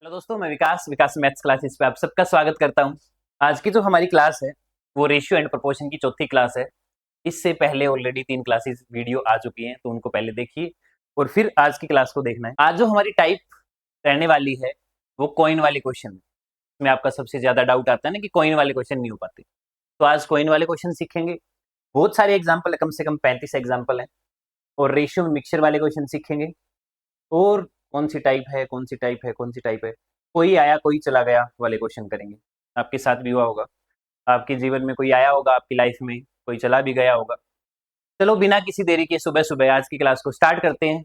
Hello दोस्तों, मैं विकास विकास maths classes पे आप सबका स्वागत करता हूं। आज की जो हमारी क्लास है वो रेशियो एंड प्रोपोर्शन की चौथी क्लास है। इससे पहले ऑलरेडी 3 क्लासेस वीडियो आ चुकी हैं, तो उनको पहले देखिए और फिर आज की क्लास को देखना है। आज जो हमारी टाइप रहने वाली है वो कॉइन वाले क्वेश्चन में। आपका सबसे ज्यादा डाउट आता है ना कि कॉइन वाले क्वेश्चन नहीं हो पाते, तो आज कॉइन वाले क्वेश्चन सीखेंगे। बहुत सारे एग्जाम्पल है, कम से कम 35 एग्जाम्पल है। और रेशियो में मिक्सचर वाले क्वेश्चन सीखेंगे। और कौन सी टाइप है, कौन सी टाइप है, कौन सी टाइप है, कोई आया कोई चला गया वाले क्वेश्चन करेंगे। आपके साथ भी हुआ होगा, आपके जीवन में कोई आया होगा, आपकी लाइफ में कोई चला भी गया होगा। चलो बिना किसी देरी के सुबह सुबह आज की क्लास को स्टार्ट करते हैं।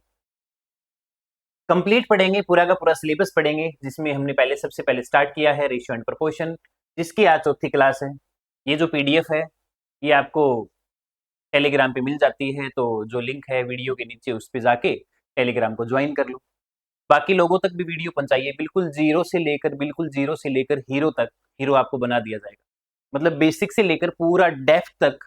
कंप्लीट पढ़ेंगे, पूरा का पूरा सिलेबस पढ़ेंगे, जिसमें हमने पहले सबसे पहले स्टार्ट किया है रेशियो एंड प्रोपोर्शन, जिसकी आज चौथी क्लास है। ये जो पीडीएफ है ये आपको टेलीग्राम पे मिल जाती है, तो जो लिंक है वीडियो के नीचे उस पर जाके टेलीग्राम को ज्वाइन कर लो। बाकी लोगों तक भी वीडियो पहुंचाइए, बिल्कुल जीरो से लेकर हीरो तक। हीरो आपको बना दिया जाएगा, मतलब बेसिक से लेकर पूरा डेप्थ तक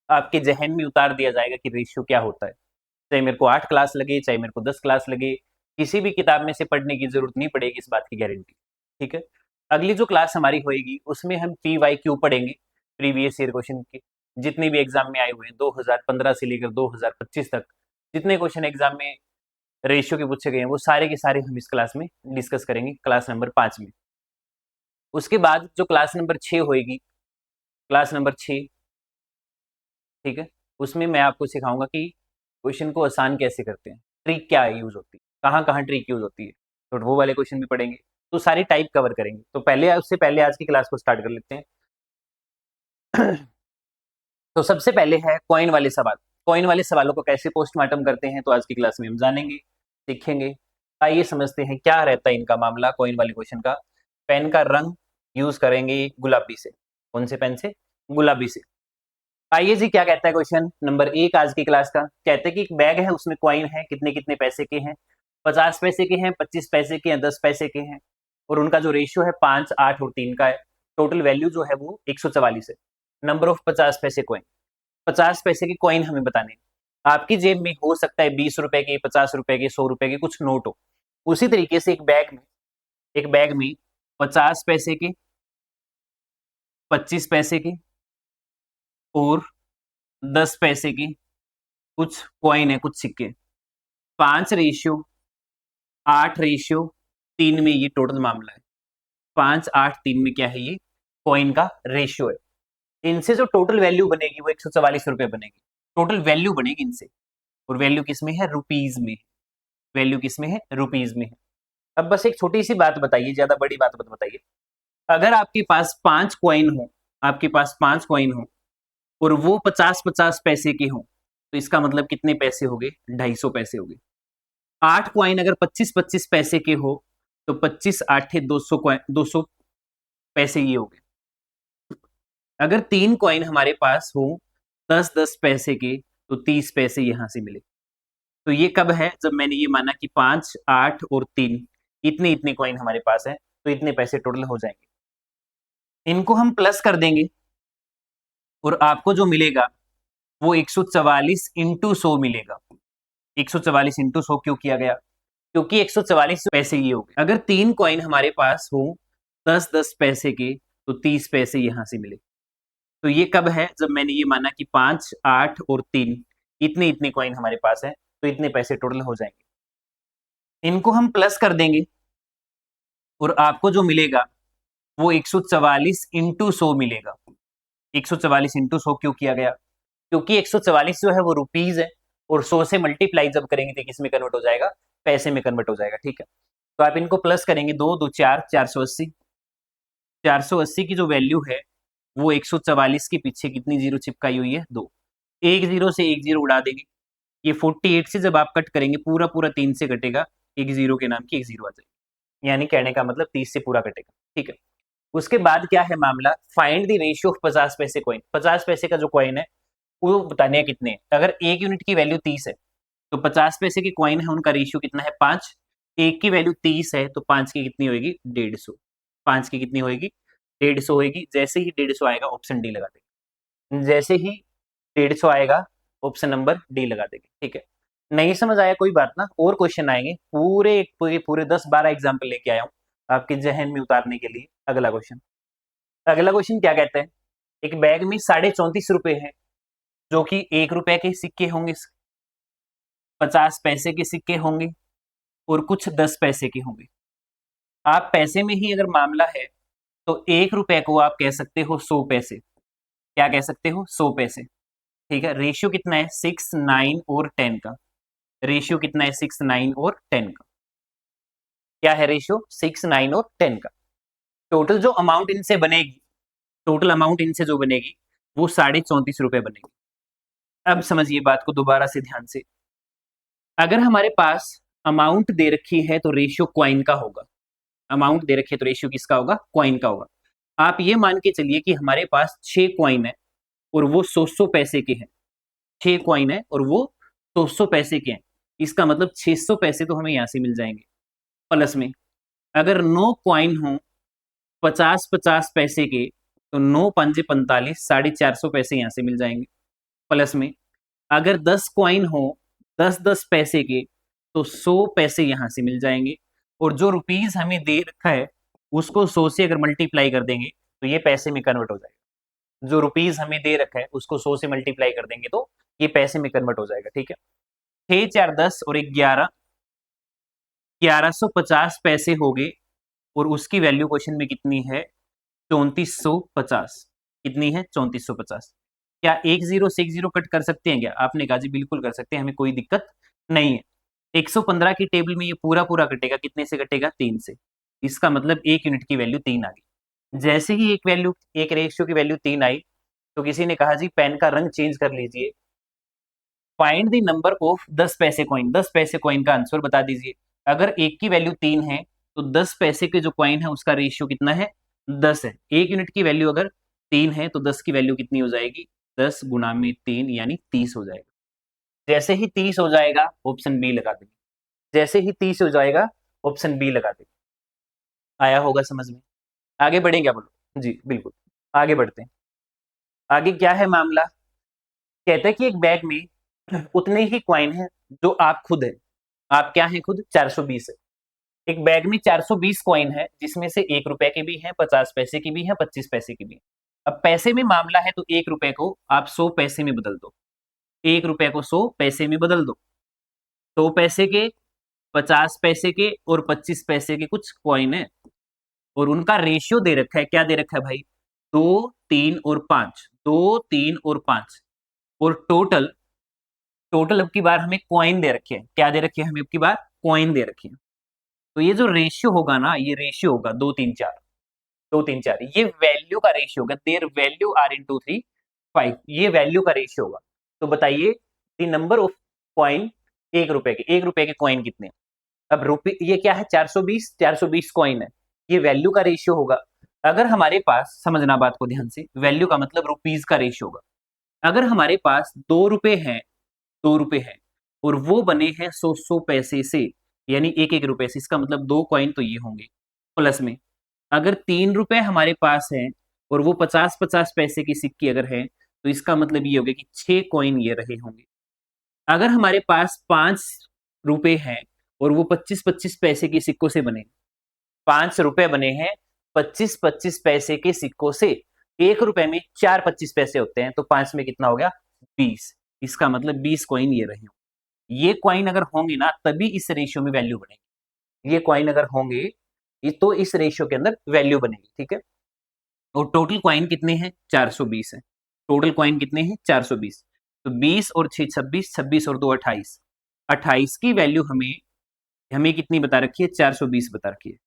आपके जहन में उतार दिया जाएगा कि रेशियो क्या होता है। चाहे मेरे को 8 क्लास लगे, चाहे मेरे को 10 क्लास लगे, किसी भी किताब में से पढ़ने की जरूरत नहीं पड़ेगी, इस बात की गारंटी। ठीक है, अगली जो क्लास हमारी होएगी उसमें हम PYQ पढ़ेंगे, प्रीवियस ईयर क्वेश्चन के जितने भी एग्जाम में आए हुए हैं 2015 से लेकर 2025 तक, जितने क्वेश्चन एग्जाम में रेशियो के पूछे गए हैं वो सारे के सारे हम इस क्लास में डिस्कस करेंगे, क्लास नंबर 5 में। उसके बाद जो क्लास नंबर 6 होएगी, क्लास नंबर 6, ठीक है, उसमें मैं आपको सिखाऊंगा कि क्वेश्चन को आसान कैसे करते हैं, ट्रिक क्या यूज होती है, कहाँ कहाँ ट्रिक यूज होती है, तो वो वाले क्वेश्चन भी पढ़ेंगे। तो सारी टाइप कवर करेंगे। तो पहले उससे पहले आज की क्लास को स्टार्ट कर लेते हैं। तो सबसे पहले है कॉइन वाले सवाल। कॉइन वाले सवालों को कैसे पोस्टमार्टम करते हैं तो आज की क्लास में हम जानेंगे, सीखेंगे। आइए समझते हैं क्या रहता है इनका मामला कॉइन वाले क्वेश्चन का। पेन का रंग यूज करेंगे गुलाबी से। कौन से पेन से? गुलाबी से। आइए जी, क्या कहता है क्वेश्चन नंबर 1 आज की क्लास का। कहते हैं कि एक बैग है, उसमें कॉइन है, कितने कितने पैसे के हैं? 50 पैसे के हैं, 25 पैसे के हैं, 10 पैसे के हैं। और उनका जो रेशियो है 5, 8 और 3 का है। टोटल वैल्यू जो है वो 144 है। नंबर ऑफ 50 पैसे कॉइन। 50 पैसे के कॉइन हमें बताने। आपकी जेब में हो सकता है 20 रुपए के, 50 रुपए के, 100 रुपए के कुछ नोट हो। उसी तरीके से एक बैग में 50 पैसे के, 25 पैसे के और 10 पैसे के कुछ कॉइन है, कुछ सिक्के। 5:8:3 में ये टोटल मामला है। 5:8:3 में क्या है? ये कॉइन का रेशियो है। इनसे जो टोटल वैल्यू बनेगी वो 144 रुपए बनेगी। टोटल वैल्यू बनेगी इनसे। और वैल्यू किस में है? रुपीज में। वैल्यू किस में है? रुपीज में है। अब बस एक छोटी सी बात बताइए, ज्यादा बड़ी बात मत बताइए। अगर आपके पास 5 कॉइन हो, आपके पास 5 कॉइन हो और वो 50-50 पैसे के हो, तो इसका मतलब कितने पैसे हो गए? 250 पैसे हो गए। 8 कॉइन अगर 25-25 पैसे के हो तो 25 8 200 200 पैसे ये हो गए। अगर 3 कॉइन हमारे पास हो 10-10 पैसे के, तो 30 पैसे यहां से मिले। तो ये कब है? जब मैंने ये माना कि 5, 8 और 3 इतने इतने कॉइन हमारे पास है, तो इतने पैसे टोटल हो जाएंगे। इनको हम प्लस कर देंगे और आपको जो मिलेगा वो 144 इंटू 100 मिलेगा। 144 इंटू 100 क्यों किया गया? क्योंकि 144 पैसे ये हो गए। अगर 3 कॉइन हमारे पास हो 10-10 पैसे के, तो 30 पैसे यहां से मिले। तो ये कब है? जब मैंने ये माना कि 5, 8 और 3 इतने इतने कॉइन हमारे पास है, तो इतने पैसे टोटल हो जाएंगे। इनको हम प्लस कर देंगे और आपको जो मिलेगा वो 144 इंटू 100 मिलेगा। 144 इंटू 100 क्यों किया गया? क्योंकि 144 जो है वो रुपीज है, और 100 से मल्टीप्लाई जब करेंगे तो किस में कन्वर्ट हो जाएगा? पैसे में कन्वर्ट हो जाएगा। ठीक है, तो आप इनको प्लस करेंगे। 2 2 4, 480। 480 की जो वैल्यू है वो 144 के पीछे कितनी जीरो चिपकाई हुई है? 2। एक जीरो से एक जीरो उड़ा देंगे। ये 48 से जब आप कट करेंगे पूरा पूरा 3 से कटेगा, एक जीरो के नाम की एक जीरो आ जाएगी। यानी कहने का मतलब 30 से पूरा कटेगा। ठीक है, उसके बाद क्या है मामला? फाइंड द रेशियो ऑफ 50 पैसे कॉइन। 50 पैसे का जो कॉइन है वो बताने हैं कितने। अगर एक यूनिट की वैल्यू 30 है तो 50 पैसे की कॉइन है, उनका रेशियो कितना है? 5। एक की वैल्यू 30 है तो 5 की कितनी होगी? 150। 5 की कितनी होगी? 150 होगी। जैसे ही 150 आएगा ऑप्शन डी लगा देंगे। जैसे ही 150 आएगा ऑप्शन नंबर डी लगा देंगे। ठीक है, नहीं समझ आया कोई बात ना, और क्वेश्चन आएंगे, पूरे पूरे पूरे 10-12 एग्जाम्पल लेके आया हूँ। आपके जहन में उतारने के लिए। अगला क्वेश्चन, अगला क्वेश्चन क्या कहते हैं, एक बैग में 34.5 रुपए है, जो कि 1 रुपए के सिक्के होंगे, 50 पैसे के सिक्के होंगे और कुछ 10 पैसे के होंगे। आप पैसे में ही अगर मामला है तो 1 रुपए को आप कह सकते हो 100 पैसे। क्या कह सकते हो? 100 पैसे। ठीक है, रेशियो कितना है? 6, 9 और 10 का। रेशियो कितना है? 6, 9 और 10 का। क्या है रेशियो? 6, 9 और 10 का। टोटल जो अमाउंट इनसे बनेगी, टोटल अमाउंट इनसे जो बनेगी वो 34.5 रुपए बनेगी। अब समझिए बात को दोबारा से ध्यान से। अगर हमारे पास अमाउंट दे रखी है तो रेशियो क्वाइन का होगा। अमाउंट दे रखी है तो रेशियो किसका होगा? क्वाइन का होगा। आप ये मान के चलिए कि हमारे पास 6 क्वाइन है और वो 100 पैसे के हैं। 6 क्वाइन है और वो 100 पैसे के हैं। इसका मतलब 600 पैसे तो हमें यहां से मिल जाएंगे। प्लस में अगर 9 क्वाइन हो 50-50 पैसे के, तो 9 पंजे 45, 450 पैसे यहां से मिल जाएंगे। प्लस में अगर 10 क्वाइन हो 10-10 पैसे के, तो 100 पैसे यहां से मिल जाएंगे। और जो रुपीज हमें दे रखा है उसको 100 से अगर मल्टीप्लाई कर देंगे तो ये पैसे में कन्वर्ट हो जाएगा। जो रुपीज हमें दे रखा है उसको 100 से मल्टीप्लाई कर देंगे तो ये पैसे में कन्वर्ट हो जाएगा। ठीक है, 6, 4, 10 और 11, 1150 पैसे हो गए और उसकी वैल्यू क्वेश्चन में कितनी है? 3450। कितनी है? 3450। क्या एक जीरो से एक जीरो कट कर सकते हैं क्या? आपने कहा जी बिल्कुल कर सकते हैं, हमें कोई दिक्कत नहीं है। 115 की टेबल में ये पूरा पूरा कटेगा, कितने से कटेगा? 3 से। इसका मतलब एक यूनिट की वैल्यू 3 आ गई। जैसे ही एक रेशियो की वैल्यू 3 आई तो किसी ने कहा जी पेन का रंग चेंज कर लीजिए, फाइंड द नंबर ऑफ 10 पैसे कॉइन। 10 पैसे कॉइन का आंसर बता दीजिए। अगर एक की वैल्यू 3 है तो 10 पैसे के जो कॉइन है उसका रेशियो कितना है? 10 है। एक यूनिट की वैल्यू अगर 3 है तो 10 की वैल्यू कितनी हो जाएगी? 10 गुना में 3 यानी 30 हो जाएगा। जैसे ही 30 हो जाएगा ऑप्शन बी लगा देंगे। जैसे ही 30 हो जाएगा ऑप्शन बी लगा देंगे। आया होगा समझ में? आगे बढ़ें क्या? बोलो जी बिल्कुल, आगे बढ़ते हैं। आगे क्या है मामला? कहते हैं कि एक बैग में उतने ही कॉइन है जो आप खुद है। आप क्या है? खुद 420 है। एक बैग में 420 कॉइन है जिसमें से 1 रुपए के भी हैं, 50 पैसे की भी है, 25 पैसे की भी है। अब पैसे में मामला है तो 1 रुपए को आप 100 पैसे में बदल दो। 1 रुपए को 100 पैसे में बदल दो। 100 पैसे के, 50 पैसे के और 25 पैसे के कुछ कॉइन है और उनका रेशियो दे रखा है। क्या दे रखा है भाई? 2, 3 और 5। 2, 3 और 5 और टोटल, टोटल अब की बार हमें कॉइन दे रखे हैं। क्या दे रखे हैं हमें? अब की बार कॉइन दे रखे हैं। तो ये जो रेशियो होगा ना, ये रेशियो होगा 2, 3, 4। 2, 3, 4 ये वैल्यू का रेशियो होगा। देयर वैल्यू आर इन 2, 3, 5, ये वैल्यू का रेशियो होगा। तो बताइए द नंबर ऑफ कॉइन 1 रुपए के। 1 रुपए के कॉइन कितने? अब रुपये ये क्या है? 420, 420 कॉइन है। ये वैल्यू का रेशियो होगा। अगर हमारे पास, समझना बात को ध्यान से, वैल्यू का मतलब रुपीज का रेशियो होगा। अगर हमारे पास 2 रुपए हैं, 2 रुपए हैं और वो बने हैं 100 पैसे से, यानी एक एक रुपए से, इसका मतलब 2 कॉइन तो ये होंगे। प्लस में अगर 3 रुपए हमारे पास हैं और वो 50-50 पैसे की सिक्की अगर है तो इसका मतलब ये हो गया कि 6 कॉइन ये रहे होंगे। अगर हमारे पास 5 रुपए हैं और वो 25-25 पैसे के सिक्कों से बने, 5 रुपए बने हैं 25-25 पैसे के सिक्कों से। 1 रुपए में 4 25 पैसे होते हैं तो 5 में कितना हो गया? 20। इसका मतलब 20 कॉइन ये रहे होंगे। ये कॉइन अगर होंगे ना तभी इस रेशियो में वैल्यू बनेगी। ये कॉइन अगर होंगे ये तो इस रेशियो के अंदर वैल्यू बनेगी। ठीक है, और टोटल कॉइन कितने हैं? 420 है। टोटल कॉइन कितने हैं? 420। तो 20 और 6 26, 26 और 2 28। 28 की वैल्यू हमें हमें कितनी बता रखी है? 420 बता रखी है।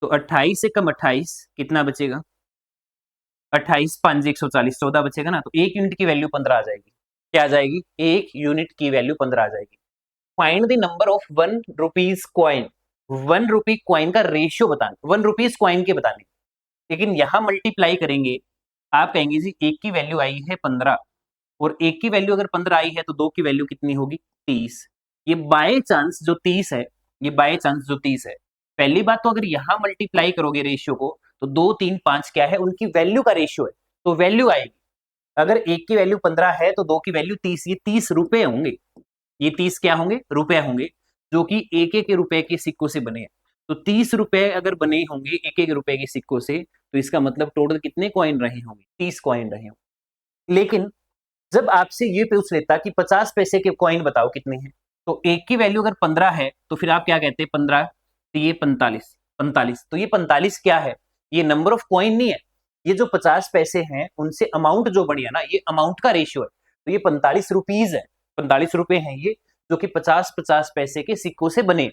तो 28 से कम 28 कितना बचेगा? 28 5 140, 14 बचेगा ना। तो एक यूनिट की वैल्यू 15 आ जाएगी। क्या आ जाएगी? एक यूनिट की वैल्यू 15 आ जाएगी। Find the number of 1 rupees coin. 1 rupee coin का रेशियो बताना, 1 रुपीज कॉइन के बताने। लेकिन यहां मल्टीप्लाई करेंगे, आप कहेंगे जी एक की वैल्यू आई है 15 और एक की वैल्यू अगर 15 आई है तो दो की वैल्यू कितनी होगी? 30। ये बाय चांस जो 30 है, ये बाय चांस जो 30 है, पहली बात तो अगर यहां मल्टीप्लाई करोगे रेशियो को तो 2, 3, 5 क्या है? उनकी वैल्यू का रेशियो है तो वैल्यू आएगी। अगर एक की वैल्यू 15 है तो दो की वैल्यू 30, ये 30 रुपए होंगे। ये 30 क्या होंगे? रुपए होंगे, जो कि एक एक रुपए के सिक्कों से बने हैं। तो 30 रुपए अगर बने होंगे एक एक रुपए के सिक्कों से, तो इसका मतलब टोटल कितने कॉइन रहे होंगे? 30 कॉइन रहे होंगे। लेकिन जब आपसे ये पूछ लेता कि 50 पैसे के कॉइन बताओ कितने हैं, तो एक की वैल्यू अगर 15 है तो फिर आप क्या कहते हैं? 15, तो ये 45, 45, तो ये 45 क्या है? ये नंबर ऑफ कॉइन नहीं है, ये जो 50 पैसे हैं उनसे अमाउंट जो बनी है ना, ये अमाउंट का रेशियो है। तो ये 45 रुपीज है, 45 रुपए हैं ये, जो कि 50-50 पैसे के सिक्कों से बने।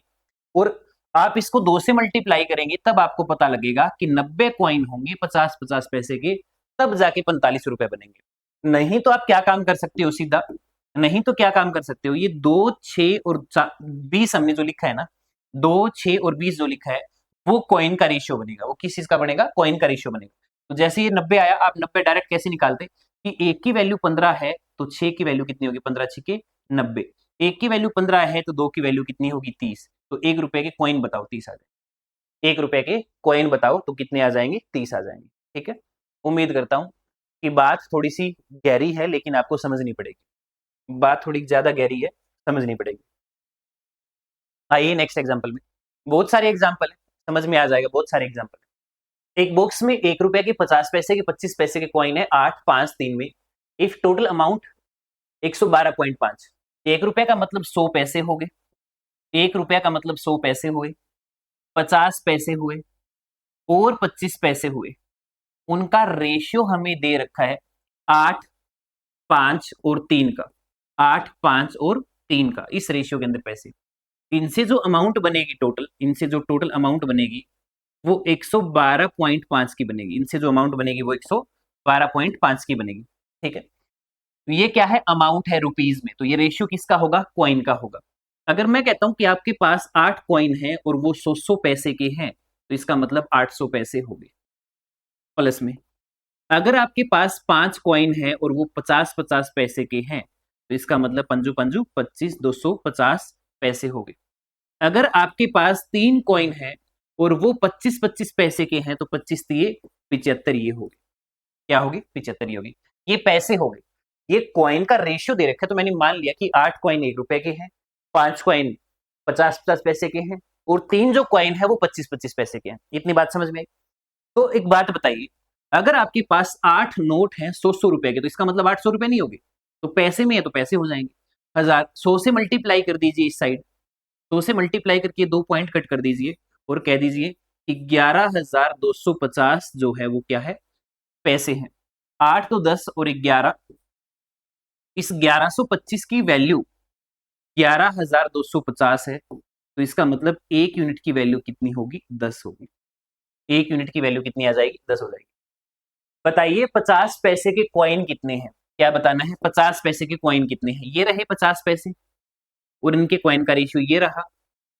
और आप इसको 2 से मल्टीप्लाई करेंगे तब आपको पता लगेगा कि 90 कॉइन होंगे 50-50 पैसे के, तब जाके 45 रुपए बनेंगे। नहीं तो आप क्या काम कर सकते हो सीधा, नहीं तो क्या काम कर सकते हो, ये 2, 6 और 20 हमने जो लिखा है ना, 2, 6 और 20 जो लिखा है, वो कॉइन का रेशियो बनेगा। वो किस चीज का बनेगा? कॉइन का रेशियो बनेगा। तो जैसे ये 90 आया, आप 90 डायरेक्ट कैसे निकालते कि एक की वैल्यू 15 है तो 6 की वैल्यू कितनी होगी? 15 6 90। एक की वैल्यू 15 है तो 2 की वैल्यू कितनी होगी? 30। तो 1 रुपए के कॉइन बताओ, 30 आ जाए। 1 रुपए के कॉइन बताओ तो कितने आ जाएंगे? 30 आ जाएंगे। ठीक है, उम्मीद करता हूं कि बात थोड़ी सी गहरी है, लेकिन आपको समझनी पड़ेगी। बात थोड़ी ज्यादा गहरी है, समझनी पड़ेगी। आइए नेक्स्ट एग्जांपल में, बहुत सारे एग्जांपल है, समझ में आ जाएगा। बहुत सारे एग्जांपल। एक बॉक्स में 1 रुपए के 50 पैसे के 25 पैसे के कॉइन है 8 5 3 में। इफ टोटल अमाउंट 112.5, 1 रुपए का मतलब 100 पैसे हो गए, 1 रुपया का मतलब 100 पैसे हुए, 50 पैसे हुए और 25 पैसे हुए। उनका रेशियो हमें दे रखा है 8 5 और 3 का, 8 5 और 3 का, इस रेशियो के अंदर पैसे। इनसे जो अमाउंट बनेगी टोटल, इनसे जो टोटल अमाउंट बनेगी वो 112.5 की बनेगी। इनसे जो अमाउंट बनेगी वो 112.5 की बनेगी। ठीक है, तो ये क्या है? अमाउंट है रुपीज में, तो ये रेशियो किसका होगा? कॉइन का होगा। अगर मैं कहता हूं कि आपके पास 8 कॉइन है और वो 100 पैसे के हैं, तो इसका मतलब 800 पैसे हो गए प्लस में। अगर आपके पास 5 कॉइन है और वो 50-50 पैसे के हैं, तो इसका मतलब पंजू पंजू 25, 250 पैसे हो गए। अगर आपके पास 3 कॉइन है और वो 25-25 पैसे के हैं, तो 25 दिए 75, ये हो गए। क्या होगी? 75 ही होगी। ये पैसे हो गए। ये कॉइन का रेशियो दे रखा है, तो मैंने मान लिया कि 8 कॉइन 1 रुपए के हैं, 5 कॉइन 50-50 पैसे के हैं और 3 जो कॉइन है वो 25-25 पैसे के हैं। इतनी बात समझ में आई? तो एक बात बताइए, अगर आपके पास 8 नोट हैं 100-100 रुपए के, तो इसका मतलब 800 रुपए नहीं होगे? तो पैसे में है तो पैसे हो जाएंगे। 1000 100 से मल्टीप्लाई कर दीजिए इस साइड, 100 से मल्टीप्लाई करके 2 पॉइंट कट कर दीजिए और कह दीजिए कि 11,250 जो है वो क्या है? पैसे हैं। 8 तो 10 और 11, इस 1125 की वैल्यू 11,250 है, तो इसका मतलब 1 यूनिट की वैल्यू कितनी होगी? 10 होगी। 1 यूनिट की वैल्यू कितनी आ जाएगी? 10 हो जाएगी। बताइए 50 पैसे के कॉइन कितने हैं? क्या बताना है? 50 पैसे के कॉइन कितने हैं? ये रहे 50 पैसे और इनके कॉइन का रेशियो ये रहा।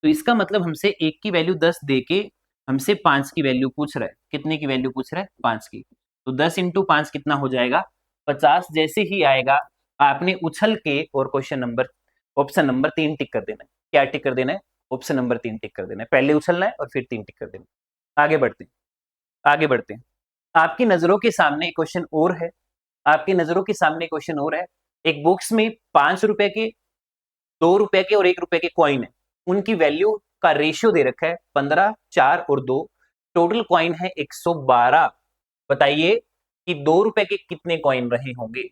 तो इसका मतलब हमसे 1 की वैल्यू 10 देके हमसे 5 की वैल्यू पूछ रहा है। कितने की वैल्यू पूछ रहा है? 5 की। तो 10 इंटू 5 कितना हो जाएगा? 50। जैसे ही आएगा आपने उछल के और क्वेश्चन नंबर ऑप्शन नंबर 3 टिक कर देना है। क्या टिक कर देना है? ऑप्शन नंबर 3 टिक कर देना है। पहले उछलना है और फिर 3 टिक कर देना है। आगे बढ़ते हैं, आगे बढ़ते हैं। आपकी नजरों के सामने एक क्वेश्चन और है, आपकी नजरों के सामने क्वेश्चन और है। एक बॉक्स में 5 रुपए के, 2 रुपए के और 1 रुपए के कॉइन है। उनकी वैल्यू का रेशियो दे रखा है 15, 4 और 2। टोटल कॉइन है 112। बताइए कि 2 रुपए के कितने कॉइन रहे होंगे?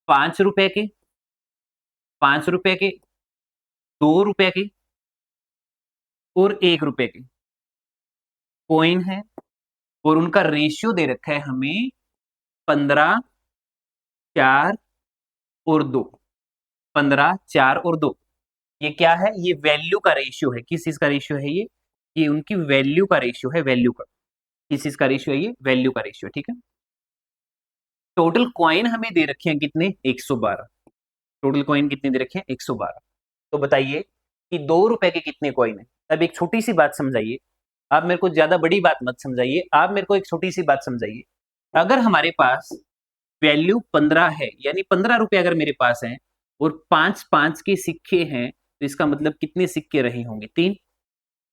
5 रुपए के, 5 रुपए के, 2 रुपए के और 1 रुपए के कॉइन है और उनका रेशियो दे रखा है हमें 15, 4 और 2। 15, 4 और 2। ये क्या है? ये वैल्यू का रेशियो है। किस चीज का रेशियो है ये उनकी वैल्यू का रेशियो है, वैल्यू का। किस चीज का रेशियो है? ये वैल्यू का रेशियो। ठीक है, टोटल कॉइन हमें दे रखे हैं कितने? 112। टोटल कॉइन कितने दे रखे हैं? 112। तो बताइए कि 2 रुपए के कितने कॉइन है? अब एक छोटी सी बात समझाइए, आप मेरे को ज्यादा बड़ी बात मत समझाइए, आप मेरे को एक छोटी सी बात समझाइए। अगर हमारे पास वैल्यू 15 है, यानी 15 रुपए अगर मेरे पास है और 5-5 के सिक्के हैं, तो इसका मतलब कितने सिक्के रहे होंगे? 3।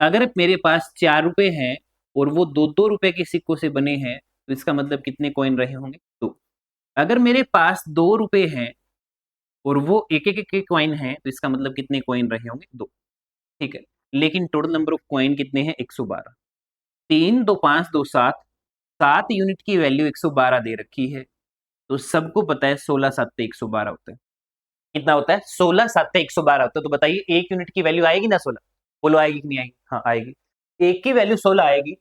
अगर मेरे पास 4 रुपए हैं और वो 2-2 रुपए के सिक्कों से बने हैं, तो इसका मतलब कितने कॉइन रहे होंगे? 2। अगर मेरे पास 2 रुपए हैं और वो एक एक के कॉइन है, तो इसका मतलब कितने कॉइन रहे होंगे? 2। ठीक है, लेकिन टोटल नंबर ऑफ कॉइन कितने हैं? 112। 3 2 5 2 7, 7 यूनिट की वैल्यू 112 दे रखी है, तो सबको पता है 16 7 112 होता है। कितना होता है? 16 7 112 होता है। तो बताइए एक यूनिट की वैल्यू आएगी ना 16? बोलो आएगी कि नहीं आएगी? हाँ आएगी। एक की वैल्यू 16 आएगी।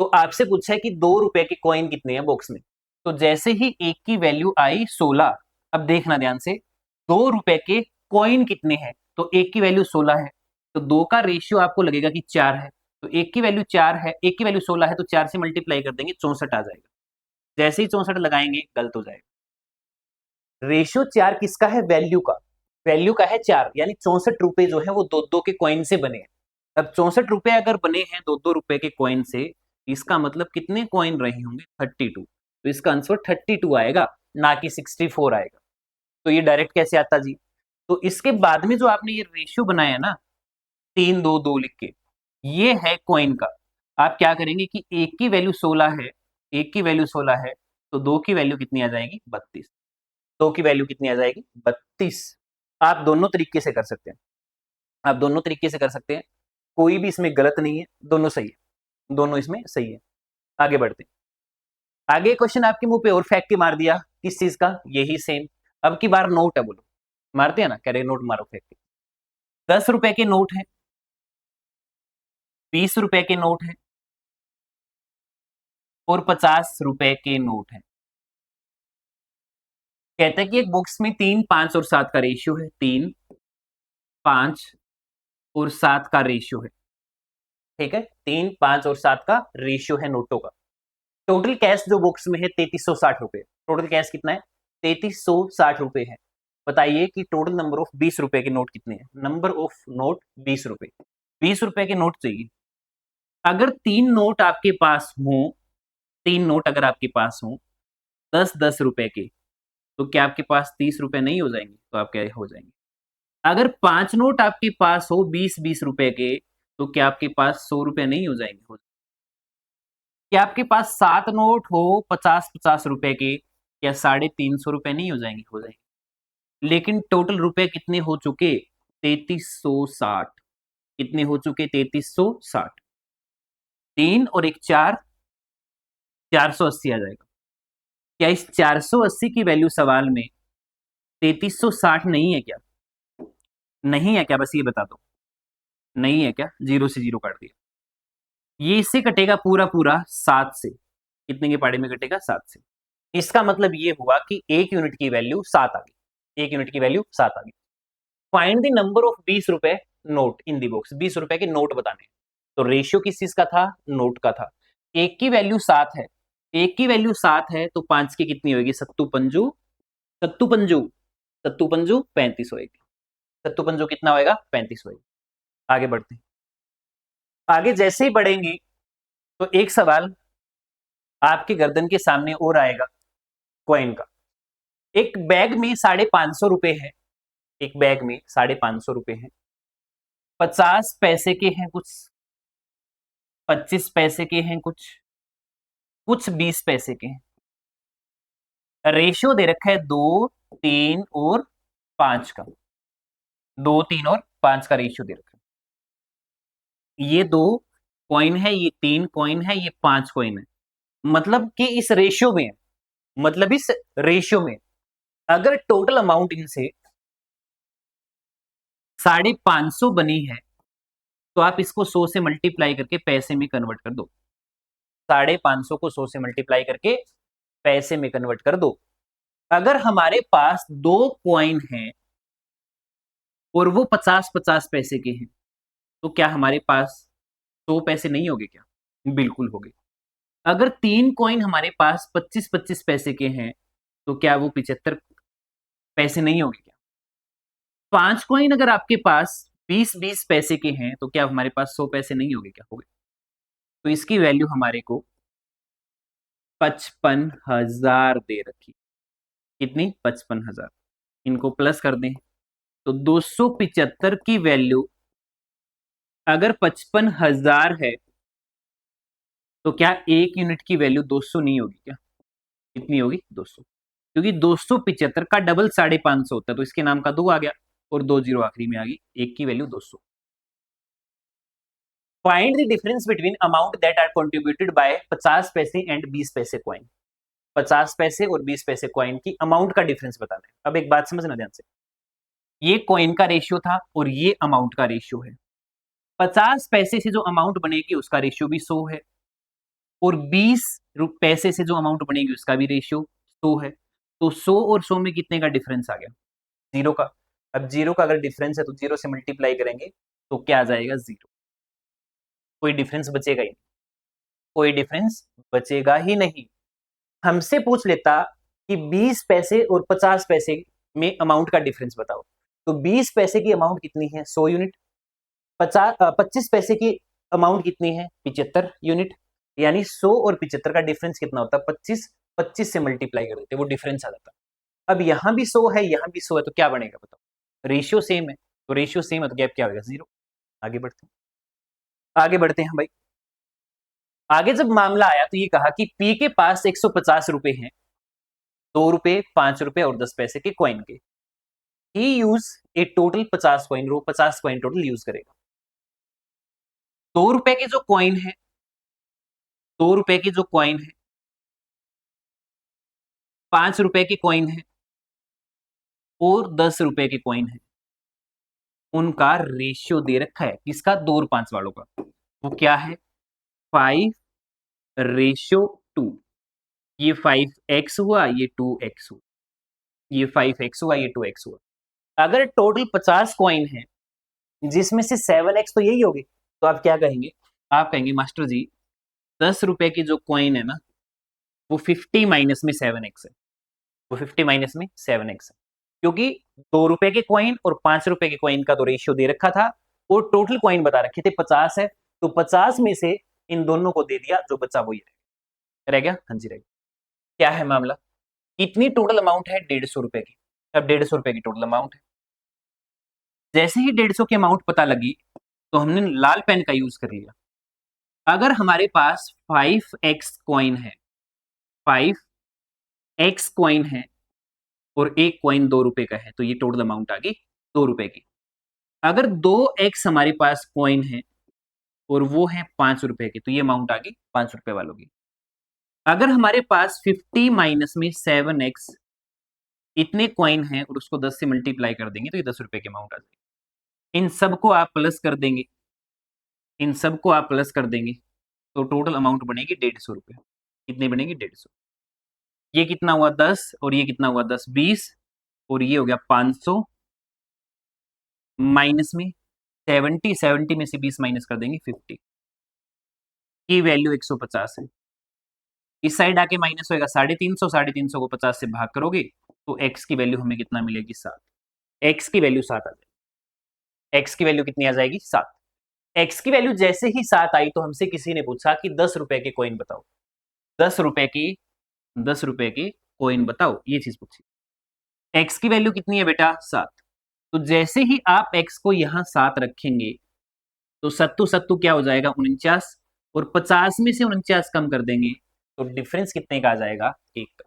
तो आपसे पूछा है कि 2 रुपए के कॉइन कितने हैं बॉक्स में। तो जैसे ही एक की वैल्यू आई 16, अब देखना ध्यान से, 2 रुपए के कॉइन कितने हैं? तो एक की वैल्यू 16 है, तो 2 का रेशियो आपको लगेगा कि 4 है। तो एक की वैल्यू 4 है, एक की वैल्यू 16 है, तो 4 से मल्टीप्लाई कर देंगे, 64 आ जाएगा। जैसे ही 64 लगाएंगे गलत हो जाएगा। रेशियो 4 किसका है? वैल्यू का। वैल्यू का है 4, यानी 64 रुपए जो है वो 2-2 के कॉइन से बने हैं। अब 64 रुपए अगर बने हैं 2-2 रुपए के कॉइन से, इसका मतलब कितने कॉइन रहे होंगे? 32। तो इसका आंसर 32 आएगा, ना कि 64 आएगा। तो ये डायरेक्ट कैसे आता जी? तो इसके बाद में जो आपने ये रेशियो बनाया ना 3 2 2 लिख के, ये है कॉइन का। आप क्या करेंगे कि एक की वैल्यू 16 है, एक की वैल्यू 16 है, तो 2 की वैल्यू कितनी आ जाएगी? 32। 2 की वैल्यू कितनी आ जाएगी? 32। आप दोनों तरीके से कर सकते हैं, आप दोनों तरीके से कर सकते हैं, कोई भी इसमें गलत नहीं है, दोनों सही है, दोनों इसमें सही है। आगे बढ़ते हैं। आगे क्वेश्चन आपके मुंह पे और फेंक के मार दिया, किस चीज का? यही सेम। अब की बार नोट है, बोलो मारते हैं ना, कह रहे नोट मारो फेंक के। 10 रुपए के नोट है, 20 रुपए के नोट है और 50 रुपए के नोट है। कहते हैं कि एक बॉक्स में 3 5 और 7 का रेशियो है, 3 5 और 7 का रेशियो है। ठीक है, 3 5 और 7 का रेशियो है नोटों का। टोटल कैश जो बॉक्स में है 3360 रुपए। टोटल कैश कितना है? 3360 रुपए है। बताइए कि टोटल नंबर ऑफ 20 रुपए के नोट कितने हैं? नंबर ऑफ नोट 20 रुपए। 20 रुपए के नोट चाहिए। अगर 3 नोट आपके पास हो, 3 नोट अगर आपके पास हो 10-10 रुपए के, तो क्या आपके पास 30 रुपए नहीं हो जाएंगे? तो आप क्या हो जाएंगे? अगर 5 नोट आपके पास हो 20-20 रुपए के, तो क्या आपके पास 100 रुपए नहीं हो जाएंगे? क्या आपके पास 7 नोट हो 50-50 रुपए के, क्या 350 रुपए नहीं हो जाएंगे? हो जाएंगे। लेकिन टोटल रुपए कितने हो चुके? 3360। कितने हो चुके? 3360। 3 और 1 4, 480 आ जाएगा। क्या इस 480 की वैल्यू सवाल में 3360 नहीं है क्या? नहीं है क्या? बस ये बता दो, नहीं है क्या? जीरो से जीरो काट दिया। ये इससे कटेगा पूरा पूरा 7 से। कितने के पाड़े में कटेगा? 7 से। इसका मतलब ये हुआ कि एक यूनिट की वैल्यू 7 आ गई, एक यूनिट की वैल्यू 7 आ गई। फाइंड द नंबर ऑफ 20 रुपए नोट इन दी बॉक्स। 20 रुपए के नोट बताने। तो रेशियो किस चीज का था? नोट का था। एक की वैल्यू 7 है, एक की वैल्यू 7 है, तो 5 की कितनी होगी? सत्तू पंजू, सत्तू पंजू, सत्तू पंजू 35 होगी। सत्तू पंजू कितना होएगा? 35 होएगी। आगे बढ़ते हैं। आगे जैसे ही बढ़ेंगी तो एक सवाल आपके गर्दन के सामने और आएगा कॉइन का। एक बैग में 550 रुपए है, एक बैग में 550 रुपए हैं, 50 पैसे के हैं कुछ, 25 पैसे के हैं कुछ, कुछ 20 पैसे के हैं। रेशियो दे रखा है 2 3 और 5 का। 2 3 और 5 का रेशियो दे रखा है। ये 2 कॉइन है, ये 3 कॉइन है, ये 5 कॉइन है। मतलब कि इस रेशियो में, मतलब इस रेशियो में अगर टोटल अमाउंट इनसे 550 बनी है, तो आप इसको 100 से मल्टीप्लाई करके पैसे में कन्वर्ट कर दो। 550 को 100 से मल्टीप्लाई करके पैसे में कन्वर्ट कर दो। अगर हमारे पास 2 कॉइन हैं और वो 50-50 पैसे के हैं, तो क्या हमारे पास 100 पैसे नहीं होंगे क्या? बिल्कुल होंगे। अगर 3 कॉइन हमारे पास 25-25 पैसे के हैं, तो क्या वो 75 पैसे नहीं होंगे क्या? 5 कॉइन अगर आपके पास 20-20 पैसे के हैं, तो क्या हमारे पास 100 पैसे नहीं होंगे क्या? होंगे। तो इसकी वैल्यू हमारे को 55,000 दे रखी। कितनी? 55,000। इनको प्लस कर दें तो 275 की वैल्यू अगर 55,000 है, तो क्या एक यूनिट की वैल्यू 200 नहीं होगी क्या? कितनी होगी? 200। क्योंकि 275 का डबल 550 होता है, तो इसके नाम का 2 आ गया और 2 जीरो आखिरी में आ गई, एक की value 200। Find the difference between amount that are contributed by 50 पैसे एंड 20 पैसे कॉइन। 50 पैसे और 20 पैसे कॉइन की अमाउंट का डिफरेंस बताना है। अब एक बात समझना ध्यान से, ये कॉइन का रेशियो था और ये अमाउंट का रेशियो है। 50 पैसे से जो अमाउंट बनेगी उसका रेशियो भी 100 है, और 20 पैसे से जो अमाउंट बनेगी उसका भी रेशियो 100 है। तो 100 और 100 में कितने का डिफरेंस आ गया? 0 का। अब 0 का अगर डिफरेंस है तो 0 से मल्टीप्लाई करेंगे तो क्या आ जाएगा? 0। कोई डिफरेंस बचेगा ही नहीं, कोई डिफरेंस बचेगा ही नहीं। हमसे पूछ लेता कि 20 पैसे और 50 पैसे में अमाउंट का डिफरेंस बताओ, तो 20 पैसे की अमाउंट कितनी है? 100 यूनिट। 25 पैसे की अमाउंट कितनी है? 75 यूनिट। यानी 100 और 75 का डिफरेंस कितना होता है? 25। 25 से मल्टीप्लाई कर देते, वो डिफरेंस आ जाता। अब यहां भी 100 है, यहां भी 100 है, तो क्या बनेगा बताओ? रेशियो सेम है, तो रेशियो सेम है तो गैप क्या होगा? 0। आगे बढ़ते हैं, आगे बढ़ते हैं भाई। आगे जब मामला आया तो ये कहा कि पी के पास 150 रुपए हैं, 2 रुपए, 5 रुपए और 10 पैसे के कॉइन के। ही यूज ए टोटल 50 कॉइन, रो 50 कॉइन टोटल यूज करेगा। 2 रुपए के जो कॉइन है, 2 रुपए के जो कॉइन है, 5 रुपए के कॉइन है और 10 रुपए के कॉइन है, उनका रेशियो दे रखा है। किसका? 2 और 5 वालों का। वो क्या है? 5:2। ये 5x हुआ, ये 2x हुआ, ये 5x हुआ, ये 2x हुआ। अगर टोटल 50 कॉइन है जिसमें से 7x तो यही होगी, तो आप क्या कहेंगे? आप कहेंगे मास्टर जी 10 रुपए की जो कॉइन है ना, वो 50 माइनस में 7x है, वो 50 माइनस में 7x है। क्योंकि 2 रुपए के कॉइन और 5 रुपए के कॉइन का तो रेशियो दे रखा था, और टोटल कॉइन बता रखे थे 50 है, तो 50 में से इन दोनों को दे दिया, जो बचा वही रह गया। हाँ जी, रह गया। क्या है मामला? इतनी टोटल अमाउंट है 150 रुपए की। अब 150 रुपए की टोटल अमाउंट है। जैसे ही 150 की अमाउंट पता लगी तो हमने लाल पेन का यूज कर लिया। अगर हमारे पास 5x कॉइन है, 5x कॉइन है और एक कॉइन 2 रुपए का है, तो ये टोटल अमाउंट आ गई 2 रुपए की। अगर 2x हमारे पास कॉइन है और वो है 5 रुपए की, तो ये अमाउंट आ गई 5 रुपए वालों की। अगर हमारे पास 50 माइनस में 7x इतने कॉइन है और उसको 10 से मल्टीप्लाई कर देंगे तो ये 10 रुपए की अमाउंट आ जाएगी। इन सबको आप प्लस कर देंगे, इन सबको आप प्लस कर देंगे तो टोटल अमाउंट बनेगी 150 रुपए। कितनी बनेगी? 150। ये कितना हुआ? 10, और ये कितना हुआ? 10, 20, और ये हो गया 500 माइनस में 70, 70 में से 20 माइनस कर देंगे 50 की वैल्यू 150 है। इस साइड आके माइनस होगा 350, 350 को 50 से भाग करोगे तो x की वैल्यू हमें कितना मिलेगी? 7। x की वैल्यू 7 आ जाएगी। x की वैल्यू कितनी आ जाएगी? 7। x की वैल्यू जैसे ही 7 आई तो हमसे किसी ने पूछा कि 10 रुपए के कॉइन बताओ, 10 रुपए की 10 रुपए की कॉइन बताओ, ये चीज पूछी। x की वैल्यू कितनी है बेटा? 7। तो जैसे ही आप x को यहां 7 रखेंगे तो सत्तू सत्तू क्या हो जाएगा? 49, और 50 में से 49 कम कर देंगे तो डिफरेंस कितने का आ जाएगा? 1 का।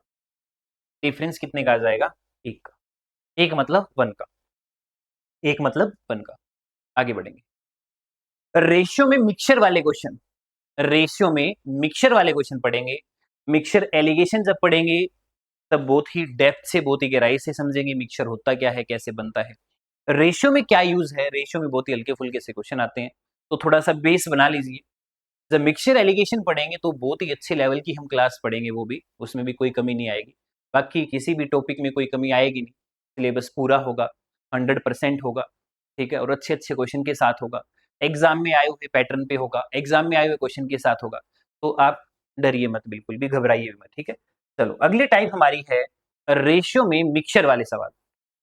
डिफरेंस कितने का आ जाएगा? 1 का। 1 मतलब 1 का, 1 मतलब 1 का। आगे बढ़ेंगे। रेशियो में मिक्सचर वाले क्वेश्चन, रेशियो में मिक्सचर वाले क्वेश्चन पढ़ेंगे। मिक्सचर एलिगेशन जब पढ़ेंगे तब बहुत ही डेप्थ से, बहुत ही गहराई से समझेंगे मिक्सचर होता क्या है, कैसे बनता है, रेशियो में क्या यूज है। रेशियो में बहुत ही हल्के फुल्के से क्वेश्चन आते हैं, तो थोड़ा सा बेस बना लीजिए। जब मिक्सचर एलिगेशन पढ़ेंगे तो बहुत ही अच्छे लेवल की हम क्लास पढ़ेंगे, वो भी उसमें भी कोई कमी नहीं आएगी। बाकी किसी भी टॉपिक में कोई कमी आएगी नहीं, सिलेबस पूरा होगा, 100% होगा, ठीक है, और अच्छे अच्छे क्वेश्चन के साथ होगा। एग्जाम में आए हुए पैटर्न पे होगा, एग्जाम में आए हुए क्वेश्चन के साथ होगा। तो आप डरिए मत, बिल्कुल भी घबराइए मत, ठीक है। चलो अगली टाइप हमारी है रेशियो में मिक्सचर वाले सवाल।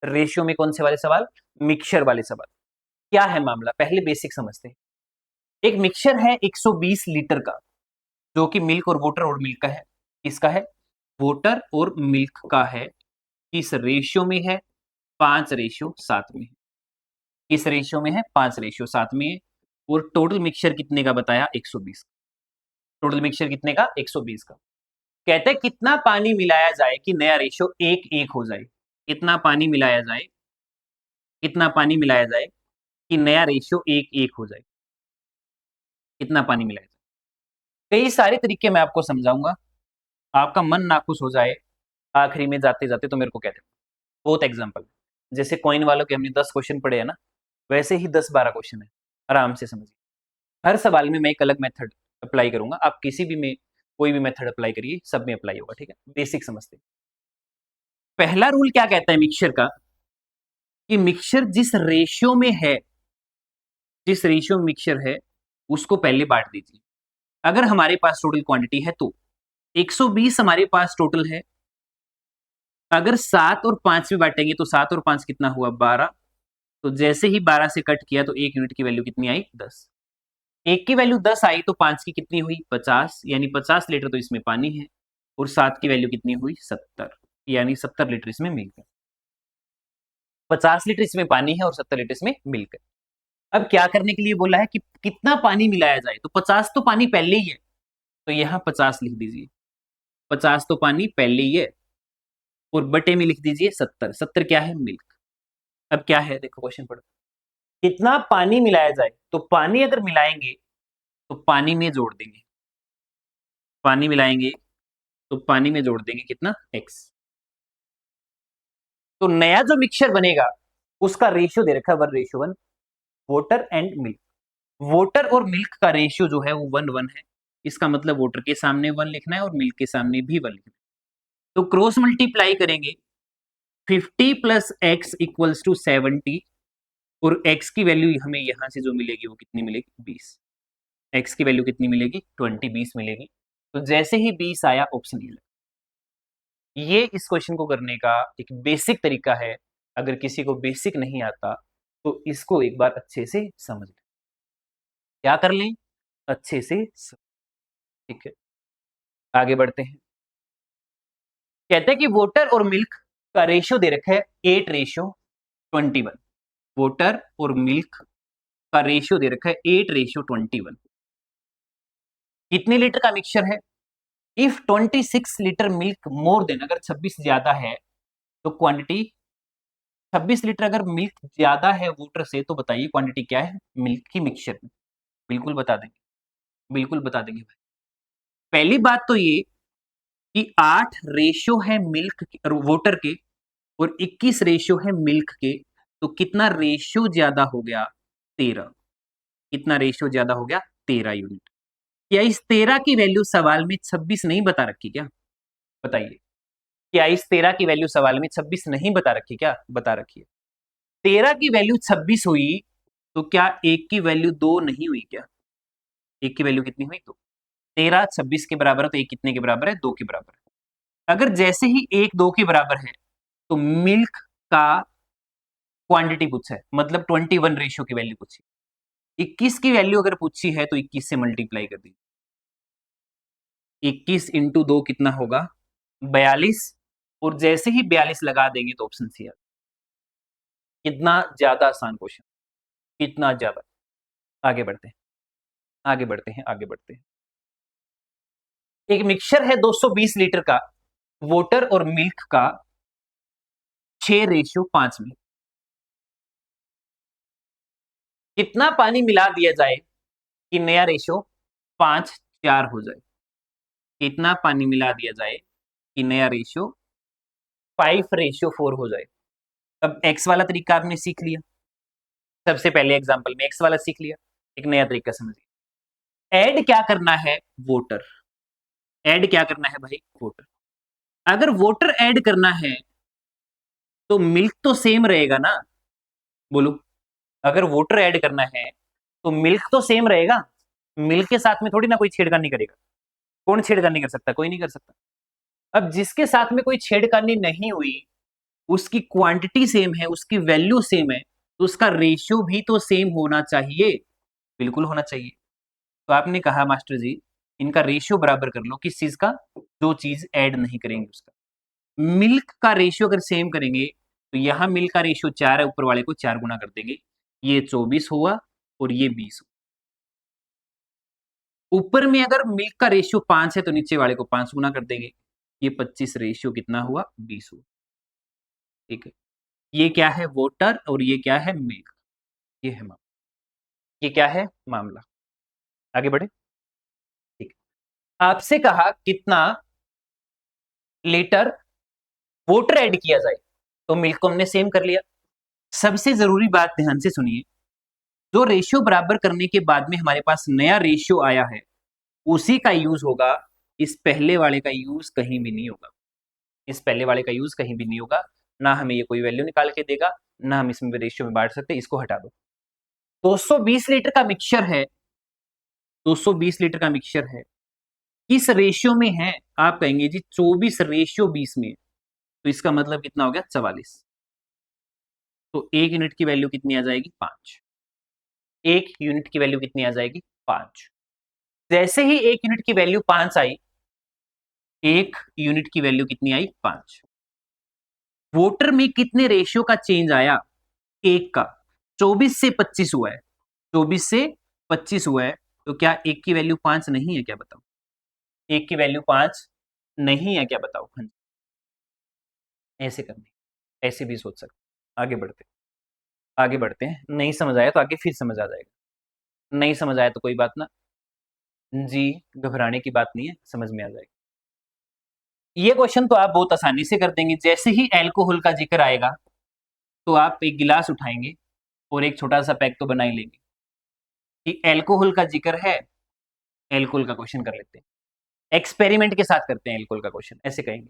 रेशियो में कौन से वाले सवाल? मिक्सचर वाले सवाल। क्या है मामला? पहले बेसिक समझते हैं। एक मिक्सचर है 120 लीटर का, जो कि मिल्क और वाटर और मिल्क का है। किसका है? वाटर और मिल्क का है। किस रेशियो में है? 5:7 में है। किस रेशियो में है? 5:7 में है। और टोटल मिक्सचर कितने का बताया? 120। टोटल मिक्सचर कितने का? 120 का। कहते हैं कितना पानी मिलाया जाए कि नया रेशियो 1:1 हो जाए। कितना पानी मिलाया जाए, कितना पानी मिलाया जाए कि नया रेशियो 1:1 हो जाए। कितना पानी मिलाया जाए। कई सारे तरीके मैं आपको समझाऊंगा, आपका मन नाखुश हो जाए आखिरी में जाते जाते तो मेरे को कह देना। बहुत एग्जाम्पल, जैसे कॉइन वालों के हमने 10 क्वेश्चन पढ़े हैं ना, वैसे ही 10-12 क्वेश्चन है, आराम से समझिए। हर सवाल में मैं एक अलग मेथड अप्लाई करूंगा, आप किसी भी में कोई भी मेथड अप्लाई करिए, सब में अप्लाई होगा, ठीक है। बेसिक समझते हैं। पहला रूल क्या कहता है मिक्सचर का, कि मिक्सचर जिस रेशियो में मिक्सचर है उसको पहले बांट दीजिए। अगर हमारे पास टोटल क्वांटिटी है तो 120 हमारे पास टोटल है, अगर 7 और 5 में बांटेंगे तो 7 और 5 कितना हुआ 12, तो जैसे ही 12 से कट किया तो 1 यूनिट की वैल्यू कितनी आई 10। एक की वैल्यू 10 आई तो 5 की कितनी हुई 50, यानी 50 लीटर तो इसमें पानी है, और 7 की वैल्यू कितनी हुई 70, यानी 70 लीटर इसमें मिल्क है। 50 लीटर इसमें पानी है और 70 लीटर इसमें मिल्क है। अब क्या करने के लिए बोला है कि कितना पानी मिलाया जाए, तो 50 तो पानी पहले ही है, तो यहां 50 लिख दीजिए, 50 तो पानी पहले ही है, और बटे में लिख दीजिए 70, 70 क्या है मिल्क। अब क्या है देखो क्वेश्चन पढ़ो, कितना पानी मिलाया जाए, तो पानी अगर मिलाएंगे तो पानी में जोड़ देंगे, पानी मिलाएंगे तो पानी में जोड़ देंगे कितना x, तो नया जो मिक्सचर बनेगा उसका रेशियो दे रखा है 1:1, वाटर एंड मिल्क। वाटर और मिल्क का रेशियो जो है वो 1:1 है, इसका मतलब वाटर के सामने 1 लिखना है और मिल्क के सामने भी 1 लिखना है। तो क्रॉस मल्टीप्लाई करेंगे, 50 प्लस एक्स इक्वल्स टू 70, और x की वैल्यू हमें यहां से जो मिलेगी वो कितनी मिलेगी 20, x की वैल्यू कितनी मिलेगी 20 मिलेगी। तो जैसे ही 20 आया ऑप्शन ये इस क्वेश्चन को करने का एक बेसिक तरीका है। अगर किसी को बेसिक नहीं आता तो इसको एक बार अच्छे से समझ लें, क्या कर लें अच्छे से ठीक है। आगे बढ़ते हैं, कहते हैं कि वाटर और मिल्क का रेशियो दे रखा है 8:21। वाटर और मिल्क का रेशियो दे रखा है 8:21। कितने लीटर का मिक्सचर है, if 26 litre milk more than, अगर 26 ज्यादा है तो क्वांटिटी, 26 लीटर अगर मिल्क ज्यादा है वाटर से तो बताइए क्वांटिटी क्या है मिल्क की मिक्सचर में। बिल्कुल बता देंगे, बिल्कुल बता देंगे भाई। पहली बात तो ये कि 8 रेशियो है मिल्क वाटर के और 21 रेशियो है मिल्क के, तो कितना रेशियो ज्यादा हो गया 13, कितना रेशियो ज्यादा हो गया 13 यूनिट। क्या इस 13 की वैल्यू सवाल में 26 नहीं बता रखी क्या, बताइए। क्या इस 13 की वैल्यू सवाल में 26 नहीं बता रखी क्या, बता रखी है। 13 की वैल्यू 26 हुई तो क्या एक की वैल्यू 2 नहीं हुई क्या, एक की वैल्यू कितनी हुई 2। 13 26 के बराबर है तो एक कितने के बराबर है 2 के बराबर है। अगर जैसे ही एक 2 के बराबर है तो मिल्क का क्वांटिटी पूछा है, मतलब 21 रेशियो की वैल्यू पूछी। 21 की वैल्यू अगर पूछी है तो 21 से मल्टीप्लाई कर दी, 21 इंटू 2 कितना होगा 42, और जैसे ही 42 लगा देंगे तो ऑप्शन सी। कितना ज्यादा आसान क्वेश्चन, कितना ज्यादा। आगे बढ़ते हैं, आगे बढ़ते हैं, आगे बढ़ते हैं। एक मिक्सचर है 220 लीटर का, वाटर और मिल्क का 6:5 में। कितना पानी मिला दिया जाए कि नया रेशियो 5:4 हो जाए, कितना पानी मिला दिया जाए कि नया रेशियो 5:4 हो जाए। अब एक्स वाला तरीका आपने सीख लिया, सबसे पहले एग्जांपल में एक्स वाला सीख लिया, एक नया तरीका समझिए। ऐड क्या करना है वाटर, ऐड क्या करना है भाई वाटर। अगर वाटर ऐड करना है तो मिल्क तो सेम रहेगा ना, बोलो। अगर वाटर ऐड करना है तो मिल्क तो सेम रहेगा, मिल्क के साथ में थोड़ी ना कोई छेड़खानी करेगा। कौन छेड़खानी कर सकता, कोई नहीं कर सकता। अब जिसके साथ में कोई छेड़खानी नहीं हुई उसकी क्वांटिटी सेम है, उसकी वैल्यू सेम है, तो उसका रेशियो भी तो सेम होना चाहिए, बिल्कुल होना चाहिए। तो आपने कहा मास्टर जी इनका रेशियो बराबर कर लो, किस चीज का, जो चीज ऐड नहीं करेंगे उसका। मिल्क का रेशियो अगर सेम करेंगे तो यहां मिल्क का रेशियो 4 है, ऊपर वाले को 4 गुना कर देंगे, ये 24 हुआ और ये 20 हुआ। ऊपर में अगर मिल्क का रेशियो 5 है तो नीचे वाले को 5 गुना कर देंगे, ये 25 रेशियो कितना हुआ 20 हुआ। ठीक है, ये क्या है वाटर और ये क्या है मिल्क, ये है मामला, ये क्या है मामला। आगे बढ़े। ठीक, आपसे कहा कितना लीटर वाटर ऐड किया जाए, तो मिल्क को हमने सेम कर लिया। सबसे जरूरी बात ध्यान से सुनिए, जो रेशियो बराबर करने के बाद में हमारे पास नया रेशियो आया है उसी का यूज होगा, इस पहले वाले का यूज कहीं भी नहीं होगा। इस पहले वाले का यूज कहीं भी नहीं होगा, ना हमें ये कोई वैल्यू निकाल के देगा, ना हम इसमें रेशियो में बांट सकते, इसको हटा दो। 220 लीटर का मिक्सचर है, 220 लीटर का मिक्सचर है, किस रेशियो में है? आप कहेंगे जी 24:20 में, तो इसका मतलब कितना हो गया 44। तो 1 यूनिट की वैल्यू कितनी आ जाएगी 5। 1 यूनिट की वैल्यू कितनी आ जाएगी 5। जैसे ही 1 यूनिट की वैल्यू 5 आई, 1 यूनिट की वैल्यू कितनी आई 5। वोटर में कितने रेशियो का चेंज आया? 1 का। 24 से 25 हुआ है, 24 से 25 हुआ है, तो क्या 1 की वैल्यू 5 नहीं है क्या? बताओ, 1 की वैल्यू 5 नहीं है क्या? बताओ। हाँ, ऐसे करनी, ऐसे भी सोच सकते। आगे बढ़ते, आगे बढ़ते हैं। नहीं समझ आया तो आगे फिर समझ आ जाएगा, नहीं समझ आया तो कोई बात ना जी, घबराने की बात नहीं है, समझ में आ जाएगा। ये क्वेश्चन तो आप बहुत आसानी से कर देंगे। जैसे ही अल्कोहल का जिक्र आएगा तो आप एक गिलास उठाएंगे और एक छोटा सा पैक तो बना ही लेंगे कि अल्कोहल का जिक्र है, अल्कोहल का क्वेश्चन कर लेते हैं। एक्सपेरिमेंट के साथ करते हैं अल्कोहल का क्वेश्चन। ऐसे कहेंगे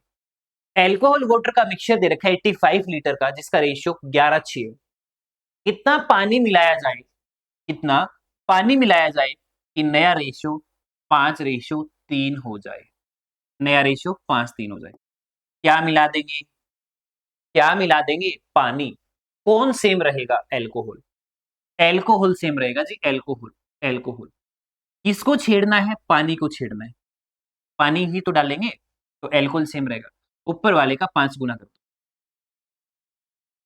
अल्कोहल वाटर का मिक्सचर दे रखा है 85 लीटर का, जिसका रेशियो 11:6 है। कितना पानी मिलाया जाए, कितना पानी मिलाया जाए कि नया रेशियो 5:3 हो जाए, नया रेशियो 5:3 हो जाए? क्या मिला देंगे, क्या मिला देंगे? पानी। कौन सेम रहेगा? अल्कोहल। अल्कोहल सेम रहेगा जी, अल्कोहल। अल्कोहल किसको छेड़ना है? पानी को छेड़ना है, पानी ही तो डालेंगे, तो अल्कोहल सेम रहेगा। ऊपर वाले का 5 गुना कर दो,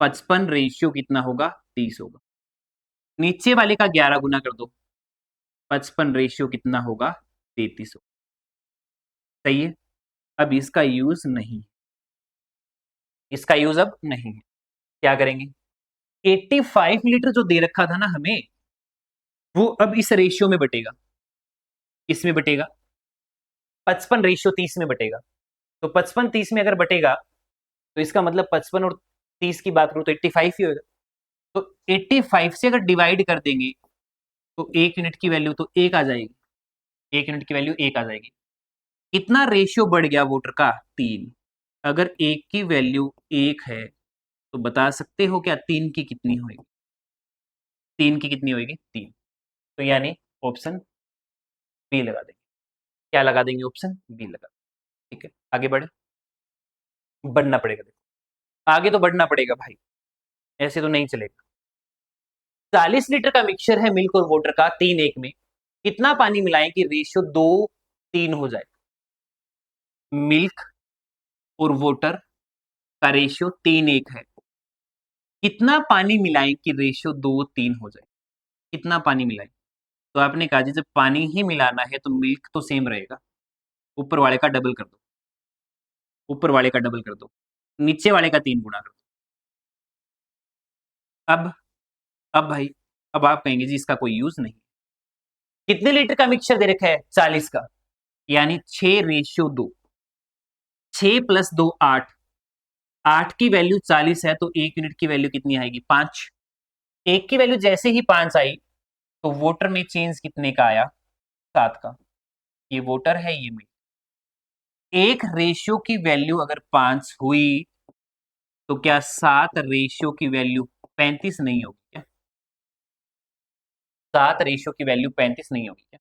55 रेशियो कितना होगा 30 होगा। नीचे वाले का 11 गुना कर दो, 55 रेशियो कितना होगा 33 होगा। सही है। अब इसका यूज नहीं, इसका यूज अब नहीं है। क्या करेंगे? 85 लीटर जो दे रखा था ना हमें, वो अब इस रेशियो में बटेगा, इसमें बटेगा, 55:30 में बटेगा। तो 55:30 में अगर बटेगा तो इसका मतलब 55 और 30 की बात करूं तो 85 ही होगा। तो 85 से अगर डिवाइड कर देंगे तो 1 यूनिट की वैल्यू तो 1 आ जाएगी, 1 यूनिट की वैल्यू 1 आ जाएगी। कितना रेशियो बढ़ गया वोटर का? 3। अगर 1 की वैल्यू 1 है तो बता सकते हो क्या 3 की कितनी होगी? 3 की कितनी होगी? 3। तो यानी ऑप्शन बी लगा देंगे। क्या लगा देंगे? ऑप्शन बी लगा। ठीक है, आगे बढ़े, बढ़ना पड़ेगा। देखो आगे तो बढ़ना पड़ेगा भाई, ऐसे तो नहीं चलेगा। 40 लीटर का मिक्सचर है मिल्क और वाटर का 3:1 में, कितना पानी मिलाएं कि रेशियो 2:3 हो जाए? मिल्क और वाटर का रेशियो 3:1 है, कितना पानी मिलाएं कि रेशियो 2:3 हो जाए? कितना पानी मिलाएं? तो आपने कहा जी जब पानी ही मिलाना है तो मिल्क तो सेम रहेगा, ऊपर वाले का डबल कर दो, ऊपर वाले का डबल कर दो, नीचे वाले का 3 गुना कर दो। अब भाई, अब आप कहेंगे जी इसका कोई यूज नहीं। कितने लीटर का मिक्सचर दे रखा है? 40 का, यानी 6:2। 6 + 2 8, 8 की वैल्यू 40 है तो 1 यूनिट की वैल्यू कितनी आएगी? 5। 1 की वैल्यू जैसे ही 5 आई तो वोटर में चेंज कितने का आया? 7 का। ये वोटर है, ये मिल्क। एक रेशियो की वैल्यू अगर 5 हुई तो क्या 7 रेशियो की वैल्यू 35 नहीं होगी क्या? 7 रेशियो की वैल्यू 35 नहीं होगी क्या?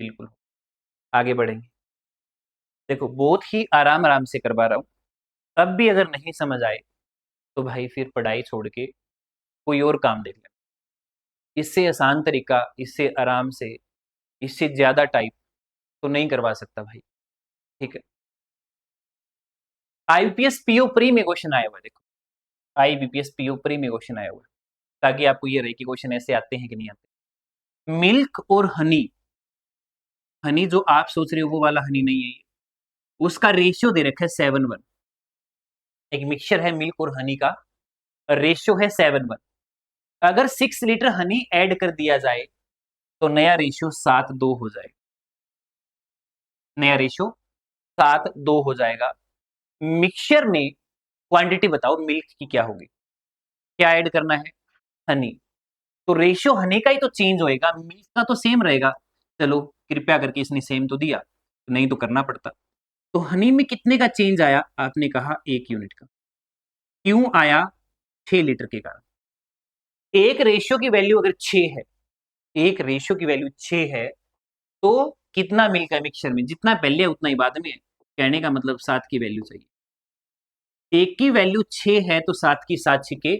बिल्कुल। आगे बढ़ेंगे। देखो बहुत ही आराम आराम से करवा रहा हूं, तब भी अगर नहीं समझ आए तो भाई फिर पढ़ाई छोड़ के कोई और काम देख ले। इससे आसान तरीका, इससे आराम से, इससे ज्यादा टाइप तो नहीं करवा सकता भाई। ठीक है, आईबीपीएस पीओ प्री में क्वेश्चन आया हुआ है। देखो आईबीपीएस पीओ प्री में क्वेश्चन आया हुआ है, ताकि आपको ये रहे कि क्वेश्चन ऐसे आते हैं कि नहीं आते। मिल्क और हनी, हनी जो आप सोच रहे हो वो वाला हनी नहीं है ये, उसका रेशियो दे रखा है 7:1। एक मिक्सचर है मिल्क और हनी का, रेशियो है 7:1। अगर 6 लीटर हनी ऐड कर दिया जाए तो नया रेशियो 7:2 हो जाएगा, नया रेशियो 7:2 हो जाएगा। मिक्सचर में क्वांटिटी बताओ मिल्क की क्या होगी, क्या ऐड करना है, हनी। तो रेशियो हनी का ही तो चेंज होएगा, मिल्क का तो सेम रहेगा। चलो कृपया करके इसने सेम तो दिया, नहीं तो करना पड़ता। तो हनी में कितने का चेंज आया, आपने कहा 1 यूनिट का। क्यों आया, 6 लीटर के कारण। एक रेशियो की वैल्यू अगर 6 है, एक रेशियो की वैल्यू 6 है, तो कितना मिल्क है मिक्सचर में, जितना पहले है उतना ही बाद में है। कहने का मतलब 7 की वैल्यू चाहिए। एक की वैल्यू 6 है तो 7 की 7 छिके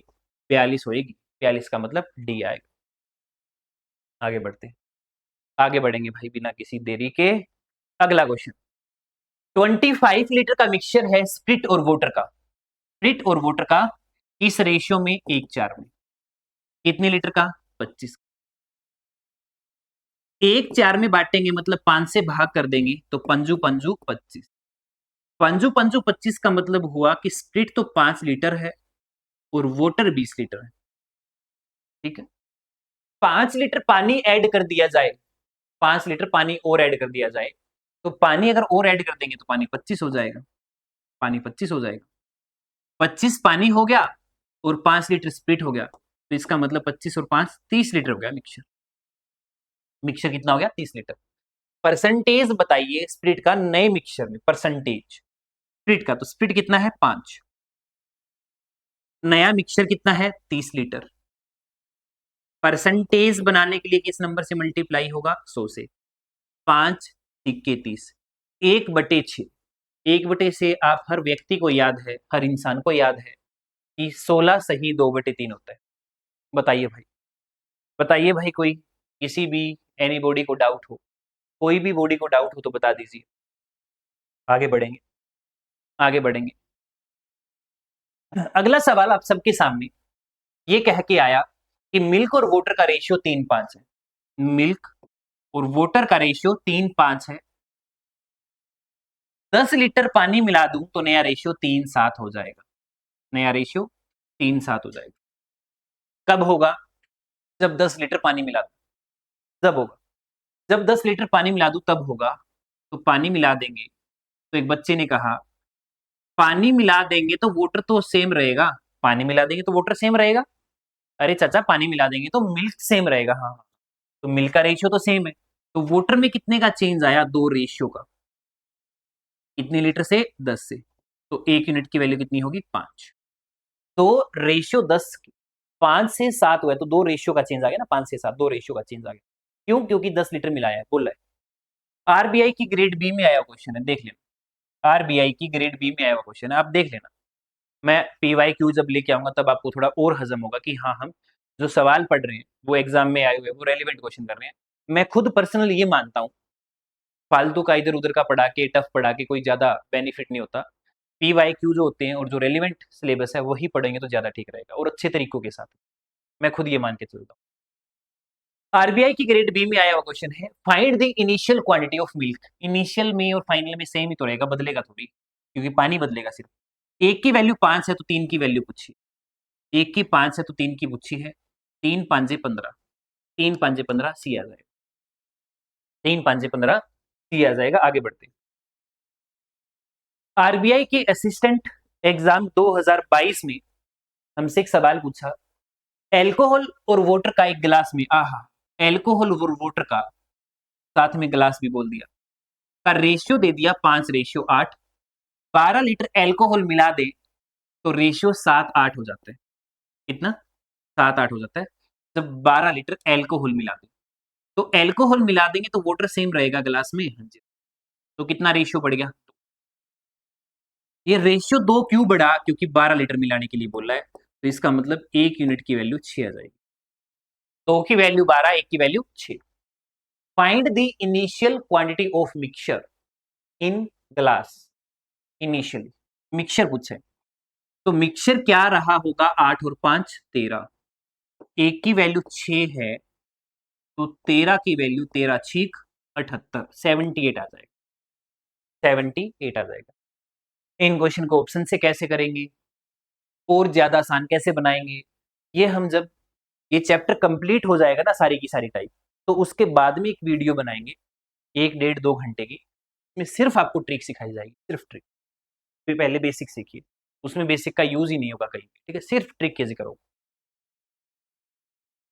42 होएगी, 42 का मतलब डी आएगा। आगे बढ़ते हैं, आगे बढ़ेंगे भाई बिना किसी देरी के। अगला क्वेश्चन, 25 लीटर का मिक्सचर है स्प्रिट और वोटर का, स्प्रिट और वोटर का इस रेशियो में 1:4 में, कितने लीटर का, 25। 1:4 में बांटेंगे मतलब 5 से भाग कर देंगे तो पंजू पंजू 25, पंजू पंजू 25 का मतलब हुआ कि स्प्रिट तो 5 लीटर है और वोटर 20 लीटर है, ठीक है। 5 लीटर पानी ऐड कर दिया जाए, 5 लीटर पानी और ऐड कर दिया जाए, तो पानी अगर और ऐड कर देंगे तो पानी 25 हो जाएगा, पानी 25 हो जाएगा। 25 पानी हो गया और 5 लीटर स्प्लिट हो गया, तो इसका मतलब 25 और 5 30 लीटर हो गया मिक्सचर। मिक्सचर कितना हो गया, 30 लीटर। परसेंटेज बताइए स्प्लिट का नए मिक्सचर में, परसेंटेज स्प्लिट का, तो स्प्लिट कितना है 5, नया मिक्सचर कितना है 30 लीटर। परसेंटेज बनाने के लिए किस नंबर से मल्टीप्लाई होगा, 100 से। 5 × 30, 1/6। 1/6 आप हर व्यक्ति को याद है, हर इंसान को याद है कि 16 सही 2/3 होता है। बताइए भाई, बताइए भाई, कोई किसी भी एनी बॉडी को डाउट हो, कोई भी बॉडी को डाउट हो तो बता दीजिए। आगे बढ़ेंगे, आगे बढ़ेंगे। अगला सवाल आप सबके सामने ये कह के आया कि मिल्क और वोटर का रेशियो 3:5 है, मिल्क और वोटर का रेशियो 3:5 है। 10 लीटर पानी मिला दूं तो नया रेशियो 3:7 हो जाएगा, नया रेशियो 3:7 हो जाएगा। कब होगा, जब 10 लीटर पानी मिला दूं, जब होगा जब 10 लीटर पानी मिला दूं तब होगा। तो पानी मिला देंगे, तो एक बच्चे ने कहा पानी मिला देंगे तो वोटर तो सेम रहेगा, पानी मिला देंगे तो वोटर सेम रहेगा। अरे चाचा पानी मिला देंगे तो मिल्क सेम रहेगा, हाँ हाँ। तो मिल्क का रेशियो तो सेम है, तो वोटर में कितने का चेंज आया, 2 रेशियो का। कितने लीटर से, 10 से, तो 1 यूनिट की वैल्यू कितनी होगी, 5। तो रेशियो 10, 5 से 7 हुआ है तो 2 रेशियो का चेंज आ गया ना, 5 से 7 2 रेशियो का चेंज आ गया। क्यों, क्योंकि 10 लीटर मिलाया है, बोल रहा है। आरबीआई की ग्रेड बी में आया क्वेश्चन है, देख लेना। आरबीआई की ग्रेड बी में आया हुआ क्वेश्चन है, आप देख लेना। मैं पीवाई क्यू जब लेके आऊंगा तब आपको थोड़ा और हजम होगा कि हाँ हम जो सवाल पढ़ रहे हैं वो एग्जाम में आए हुए वो रेलिवेंट क्वेश्चन कर रहे हैं। मैं खुद पर्सनल ये मानता हूँ, फालतू का इधर उधर का पढ़ा के, टफ पढ़ा के कोई ज्यादा बेनिफिट नहीं होता। पीवाई क्यू जो होते हैं और जो रेलिवेंट सिलेबस है वही पढ़ेंगे तो ज्यादा ठीक रहेगा और अच्छे तरीकों के साथ। मैं खुद ये मान के चलता हूँ। आरबीआई की ग्रेड बी में आया हुआ क्वेश्चन है, find the initial quantity of milk. Initial में और फाइनल में सेम ही तो रहेगा, बदलेगा थोड़ी, क्योंकि पानी बदलेगा सिर्फ। एक की वैल्यू 5 है तो 3 की वैल्यू पूछी, एक की 5 है तो 3 की पूछी है। 3 5 15, 3 5 15 सी आ जाएगा, 3 5 15 सी आ जाएगा। आगे बढ़ते हैं। आरबीआई के असिस्टेंट एग्जाम 2022 में हमसे एक सवाल पूछा, एल्कोहल और वाटर का एक गिलास में, आहा, एल्कोहल और वाटर का साथ में गिलास भी बोल दिया, का रेशियो दे दिया 5:8। 12 लीटर एल्कोहल मिला दे तो रेशियो 7:8 हो जाता है। कितना, 7:8 हो जाता है जब 12 लीटर एल्कोहल मिला दे। तो एल्कोहल मिला देंगे तो वाटर सेम रहेगा गिलास में, हाँ जी। तो कितना रेशियो बढ़ गया, ये रेशियो 2 क्यों बढ़ा, क्योंकि 12 लीटर मिलाने के लिए बोल रहा है। तो इसका मतलब 1 यूनिट की वैल्यू 6 आ जाएगी, 2 की वैल्यू 12, 1 की value 6। Find the initial quantity of mixture in glass, initially mixture पूछे, तो मिक्सचर क्या रहा होगा, 8 और 5 13, 1 की वैल्यू 6 है तो 13 की वैल्यू 13 छीक 78, 78 आ जाएगा, 78 आ जाएगा। इन क्वेश्चन को ऑप्शन से कैसे करेंगे और ज्यादा आसान कैसे बनाएंगे, ये हम जब ये चैप्टर कंप्लीट हो जाएगा ना सारी की सारी टाइप, तो उसके बाद में एक वीडियो बनाएंगे 1 डेढ़ 2 घंटे की, उसमें सिर्फ आपको ट्रिक सिखाई जाएगी, सिर्फ ट्रिक। फिर पहले बेसिक सीखिए, उसमें बेसिक का यूज ही नहीं होगा कहीं पे, ठीक है, सिर्फ ट्रिक के जिक्र होगा।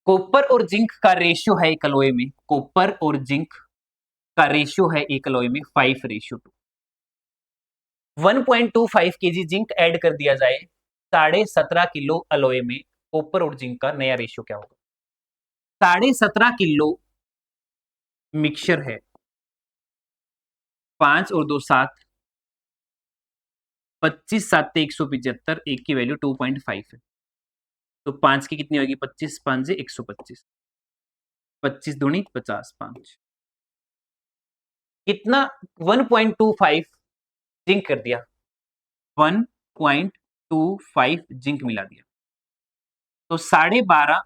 कॉपर और जिंक का रेशियो है एक अलॉय में, कॉपर और जिंक का रेशियो है एक अलॉय में 5:2। 1.25 केजी जिंक ऐड कर दिया जाए 17.5 किलो अलॉय में, कॉपर और जिंक का नया रेशियो क्या होगा? 17.5 किलो मिक्सचर है, 5 और 2 7, 25 7 175, एक की वैल्यू 2.5 है, तो 5 की कितनी होगी? 25 5 125, 25 दूनी 50, 5 कितना? 1.25 जिंक कर दिया, 1.25 जिंक मिला दिया, तो 12.5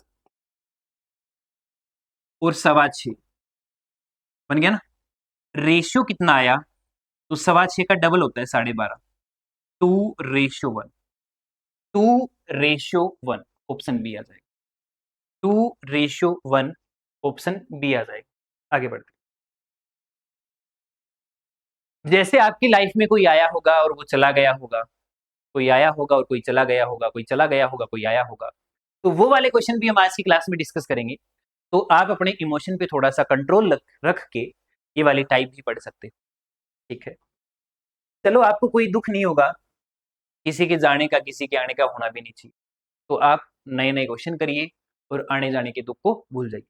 और 6.25 बन गया ना। रेशियो कितना आया? तो 6.25 का डबल होता है 12.5, 2:1, 2:1, ऑप्शन बी आ जाएगा, 2:1, ऑप्शन बी आ जाएगा। आगे बढ़ते, जैसे आपकी लाइफ में कोई आया होगा और वो चला गया होगा, कोई आया होगा और कोई चला गया होगा, कोई चला गया होगा कोई आया होगा, तो वो वाले क्वेश्चन भी हम आज की क्लास में डिस्कस करेंगे। तो आप अपने इमोशन पे थोड़ा सा कंट्रोल रख के ये वाली टाइप भी पढ़ सकते हो, ठीक है। चलो, आपको कोई दुख नहीं होगा, किसी के जाने का किसी के आने का होना भी नहीं चाहिए, तो आप नए नए क्वेश्चन करिए और आने जाने के दुख को भूल जाइए।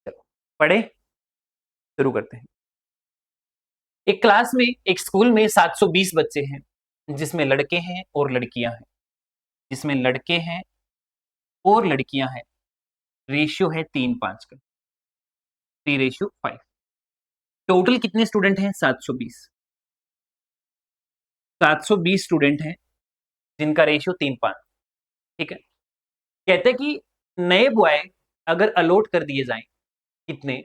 चलो पढ़े, शुरू करते हैं। एक क्लास में, एक स्कूल में 720 बच्चे हैं, जिसमें लड़के हैं और लड़कियां हैं, जिसमें लड़के हैं और लड़कियां हैं, रेशियो है 3:5 का, 3:5। टोटल कितने स्टूडेंट हैं? 720, 720 स्टूडेंट हैं जिनका रेशियो 3:5, ठीक है। कहते हैं कि नए बॉय अगर अलॉट कर दिए जाएं, कितने?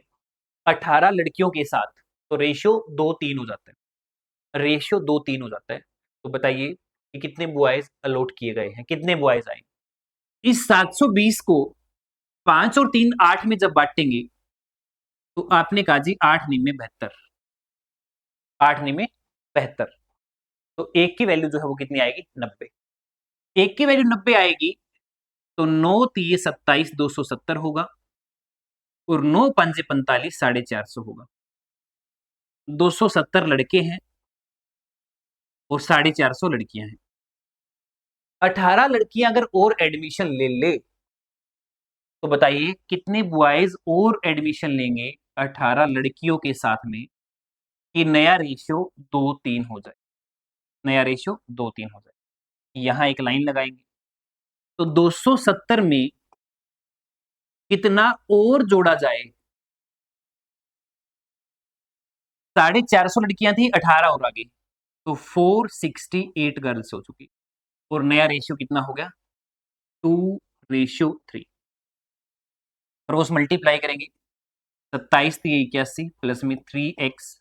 18 लड़कियों के साथ, तो रेशियो 2:3 हो जाता है, रेशियो 2:3 हो जाता है। तो बताइए कि कितने बॉयज अलॉट किए गए हैं, कितने बॉयज आए? इस 720 को 5 और 3 8 में जब बांटेंगे, तो आपने कहा जी 8 9 में 72, 8 9 में 72, तो एक की वैल्यू जो है वो कितनी आएगी? 90। एक की वैल्यू 90 आएगी, तो 9 3 27 270 होगा, और 9 5 45 450 होगा। 270 लड़के हैं और 450 लड़कियां हैं। 18 लड़कियां अगर और एडमिशन ले ले, तो बताइए कितने बॉयज और एडमिशन लेंगे 18 लड़कियों के साथ में, कि नया रेशियो 2:3 हो जाए, नया रेशियो 2:3 हो जाए। यहां एक लाइन लगाएंगे, तो 270 में कितना और जोड़ा जाए? 450 लड़कियां थी, 18 और आगे, तो 468 गर्ल्स हो चुकी, और नया रेशियो कितना हो गया? 2:3। क्रॉस मल्टीप्लाई करेंगे, 27 थी 81 प्लस में 3x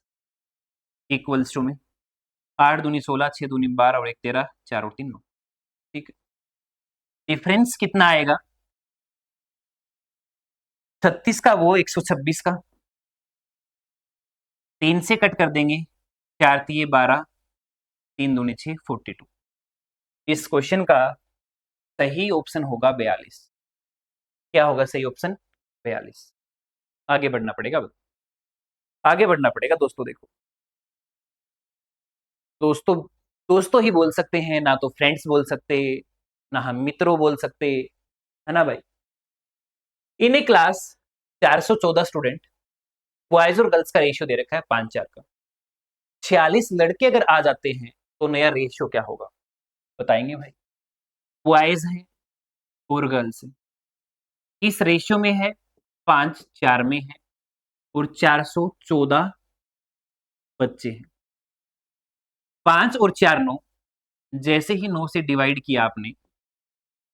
इक्वल्स टू में 8 दूनी 16, 6 दूनी 12 और 1 13, 4 और 3 9, ठीक है। डिफरेंस कितना आएगा? 36 का वो 126 का, 3 से कट कर देंगे, 4 3 12, 3 दूनी 6 42। इस क्वेश्चन का सही ऑप्शन होगा 42। क्या होगा सही ऑप्शन? 42। आगे बढ़ना पड़ेगा, आगे बढ़ना पड़ेगा दोस्तों। देखो दोस्तों, दोस्तों ही बोल सकते हैं, ना तो फ्रेंड्स बोल सकते, ना हम मित्रों बोल सकते, है ना भाई। इन ए क्लास 414 स्टूडेंट, बॉयज और गर्ल्स का रेशियो दे रखा है 5:4 का, 46 लड़के अगर आ जाते हैं, तो नया रेशियो क्या होगा? बताएंगे भाई। बॉयज हैं और गर्ल्स हैं, इस रेशियो में है, 5:4 में है, और 414 बच्चे हैं। 5 और 4 9, जैसे ही 9 से डिवाइड किया आपने,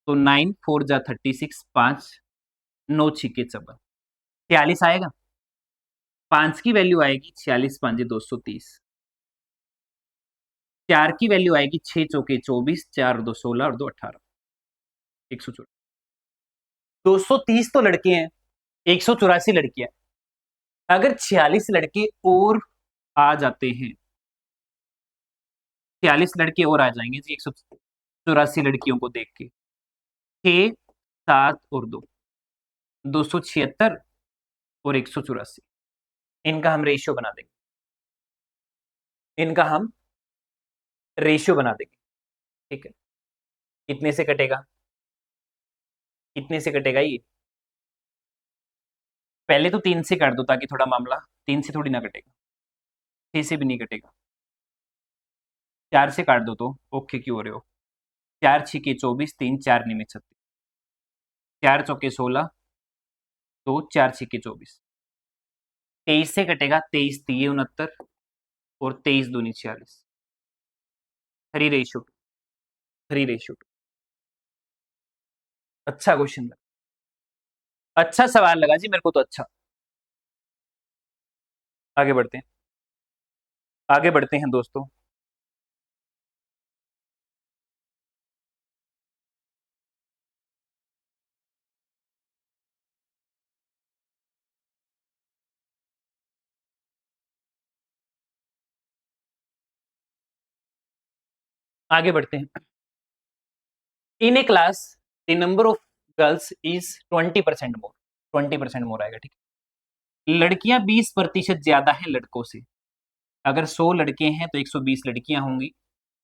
तो 9 4 जा 36, 5 9 छिके 54, 46 आएगा। 5 की वैल्यू आएगी 46 5 230, 4 की वैल्यू आएगी 6 चौके 24, 4 और 2 16 और 2 18, 124। 230 तो लड़के हैं, 184 लड़कियां, अगर 46 लड़के और आ जाते हैं, 46 लड़के और आ जाएंगे जी 184 लड़कियों को देख के, 6, 7 और 2, 276 और 184, इनका हम रेशियो बना देंगे, इनका हम रेशियो बना देंगे। ठीक है, कितने से कटेगा, कितने से कटेगा ये, पहले तो 3 से काट दो ताकि थोड़ा मामला, 3 से थोड़ी ना कटेगा, 6 से भी नहीं कटेगा, 4 से काट दो तो ओके क्यों हो रहे हो, 4 छिके 24, 3 4 निमे 36, 4 चौके 16, तो 4 छिके 24, 23 से कटेगा, 23 3 69 और 23 दूनी 46, 3 रेशियो 3 रेशियो। अच्छा क्वेश्चन लगा, अच्छा सवाल लगा जी मेरे को तो, अच्छा आगे बढ़ते हैं, आगे बढ़ते हैं दोस्तों। आगे बढ़ते हैं। In a class the number of girls is 20% more, 20% more आएगा। ठीक है, लड़कियां 20% ज्यादा है लड़कों से, अगर 100 लड़के हैं तो 120 लड़कियां होंगी,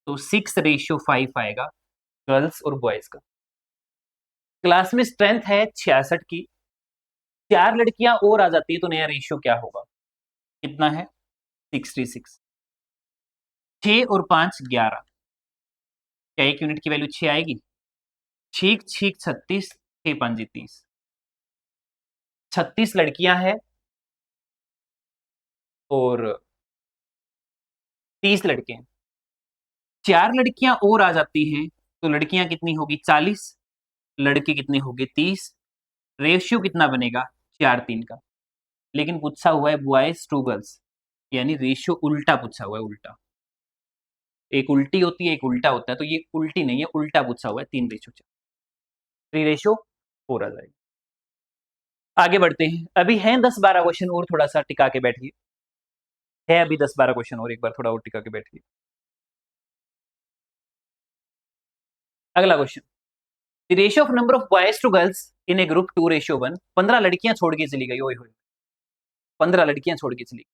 तो 6:5 आएगा गर्ल्स और बॉयज का। क्लास में स्ट्रेंथ है 66 की, 4 लड़कियां और आ जाती है तो नया रेशियो क्या होगा, कितना है 66, 6 और 5 11, क्या एक यूनिट की वैल्यू 6 आएगी, छीक छीक 36, 6 5 30, 36 लड़कियां हैं और 30 लड़के हैं, 4 लड़कियां और आ जाती हैं तो लड़कियां कितनी होगी 40, लड़के कितने होंगे 30, रेशियो कितना बनेगा 4:3 का। लेकिन पूछा हुआ है बॉयज टू गर्ल्स, यानी रेशियो उल्टा पूछा हुआ है, उल्टा, एक उल्टी होती है एक उल्टा होता है, तो ये उल्टी नहीं है, उल्टा पूछा हुआ है, 3:4, 3:4 आ जाएगा। आगे बढ़ते हैं, अभी हैं 10-12 क्वेश्चन और, थोड़ा सा टिका के बैठिए, है अभी 10-12 क्वेश्चन और, एक बार थोड़ा और टिका के बैठिए। अगला question, the ratio of number of boys to girls in a group 2:1, 15 लड़कियां छोड़ के चली गई, ओए होए 15 लड़कियां छोड़ के चली गई,